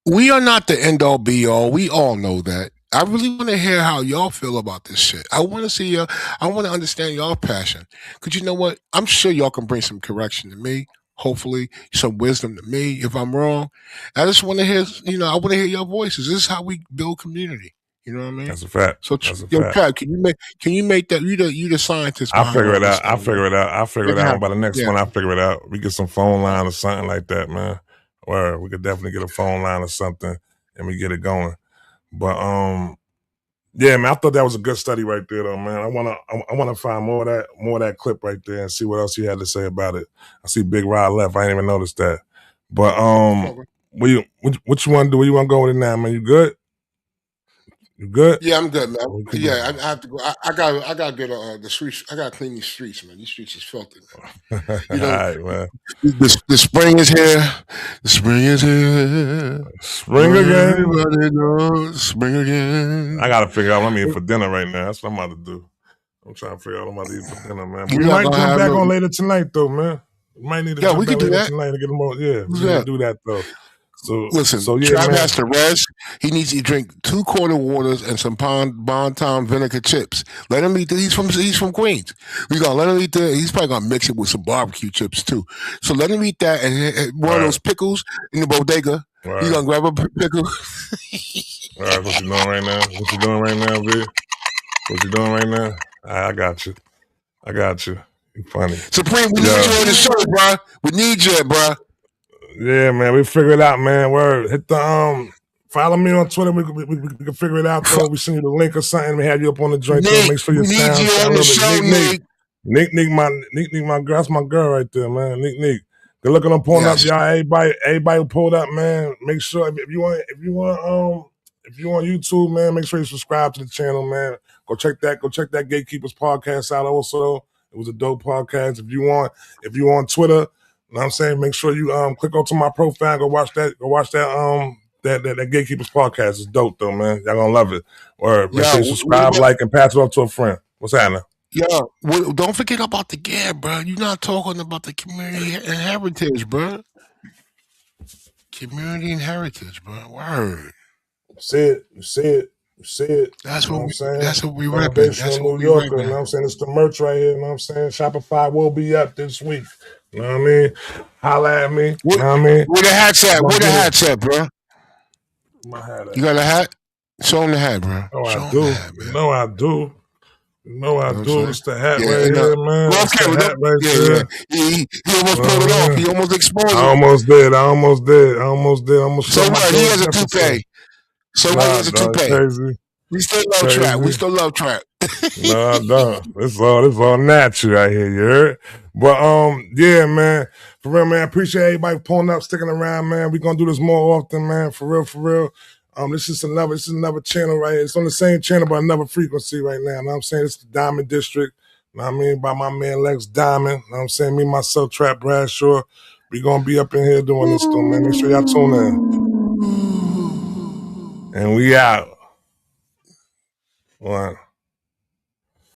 We are not the end all be all. We all know that. I really want to hear how y'all feel about this shit. I want to see I want to understand y'all passion. Cause you know what? I'm sure y'all can bring some correction to me. Hopefully, some wisdom to me if I'm wrong. I just want to hear. I want to hear your voices. This is how we build community. You know what I mean? That's a fact. So, Pat, can you make that? You the scientist. I'll figure it out. I'll figure it out. By the next one, I'll figure it out. We get some phone line or something like that, man. Or we could definitely get a phone line or something, and we get it going. But yeah, man, I thought that was a good study right there, though, man. I wanna find more of that clip right there and see what else he had to say about it. I see Big Rod left. I didn't even notice that. But what you want to do? Where you want to go with it now, man? You good? You good? Yeah, I'm good, man. Yeah, I have to go. I got to get the streets. I got to clean these streets, man. These streets is filthy. All right, man. The spring is here. The spring is here. Spring again. Everybody knows spring again. I got to figure out what I'm eating for dinner right now. That's what I'm about to do. I'm trying to figure out what I'm about to eat for dinner, man. But You're we not might gonna jump have back no. on later tonight, though, man. We might need to Yeah, jump we back can do later that. tonight and get more. Yeah, we Who's need to that? do that, though. So yeah, Trav man. has to rest. He needs to drink 2 quarter waters and some Bon Tom vinegar chips. Let him eat. He's from Queens. We gonna let him eat the. He's probably gonna mix it with some barbecue chips too. So let him eat that and one of those pickles in the bodega. You gonna grab a pickle? All right, what you doing right now? What you doing right now, B? What you doing right now? I got you. I got you. You funny. Supreme, we need you on the show, bro. We need you, bro. Yeah, man. We figure it out, man. Word. Hit the follow me on Twitter. We can figure it out, though. We send you the link or something. We have you up on the joint, though. Make sure your we need sound you on a the little show, bit. Nick, my girl. That's my girl right there, man. Nick. Good looking on pulling up, y'all. Everybody who pulled up, man. Make sure if you want YouTube, man, make sure you subscribe to the channel, man. Go check that Gatekeepers podcast out also. It was a dope podcast. If you on Twitter, you know what I'm saying, make sure you click onto my profile, go watch that that Gatekeepers podcast. It's dope though, man. Y'all gonna love it. Or make sure you subscribe, like, and pass it off to a friend. What's happening? Yo, don't forget about the GAB, bro. You're not talking about the community and heritage, bro. Community and heritage, bro. Word. You see it. That's you know what I'm saying? That's what we repping. Foundational That's what New we Yorker, repping. you know what I'm saying? It's the merch right here, you know what I'm saying? Shopify will be up this week. You know what I mean? Holla at me. You know what I mean? Where the hat's at? Where the hat's at, bro? My hat at. You got a hat? Show him the hat, bro. I do. I do. It's the hat right here, man. Well, it's the hat right there. He almost pulled it off. He almost exposed it. I almost did. I almost so what? He has a toupee. So what? He has a toupee. Crazy. We still love trap. No, I don't. It's all natural right here, you heard? But yeah, man. For real, man. I appreciate everybody pulling up, sticking around, man. We're gonna do this more often, man. For real. This is another channel right here. It's on the same channel, but another frequency right now. You know what I'm saying? It's the Diamond District. You know what I mean? By my man Lex Diamond. You know what I'm saying? Me, myself, Trap Bradshaw. We gonna be up in here doing this though, man. Make sure y'all tune in. And we out. One.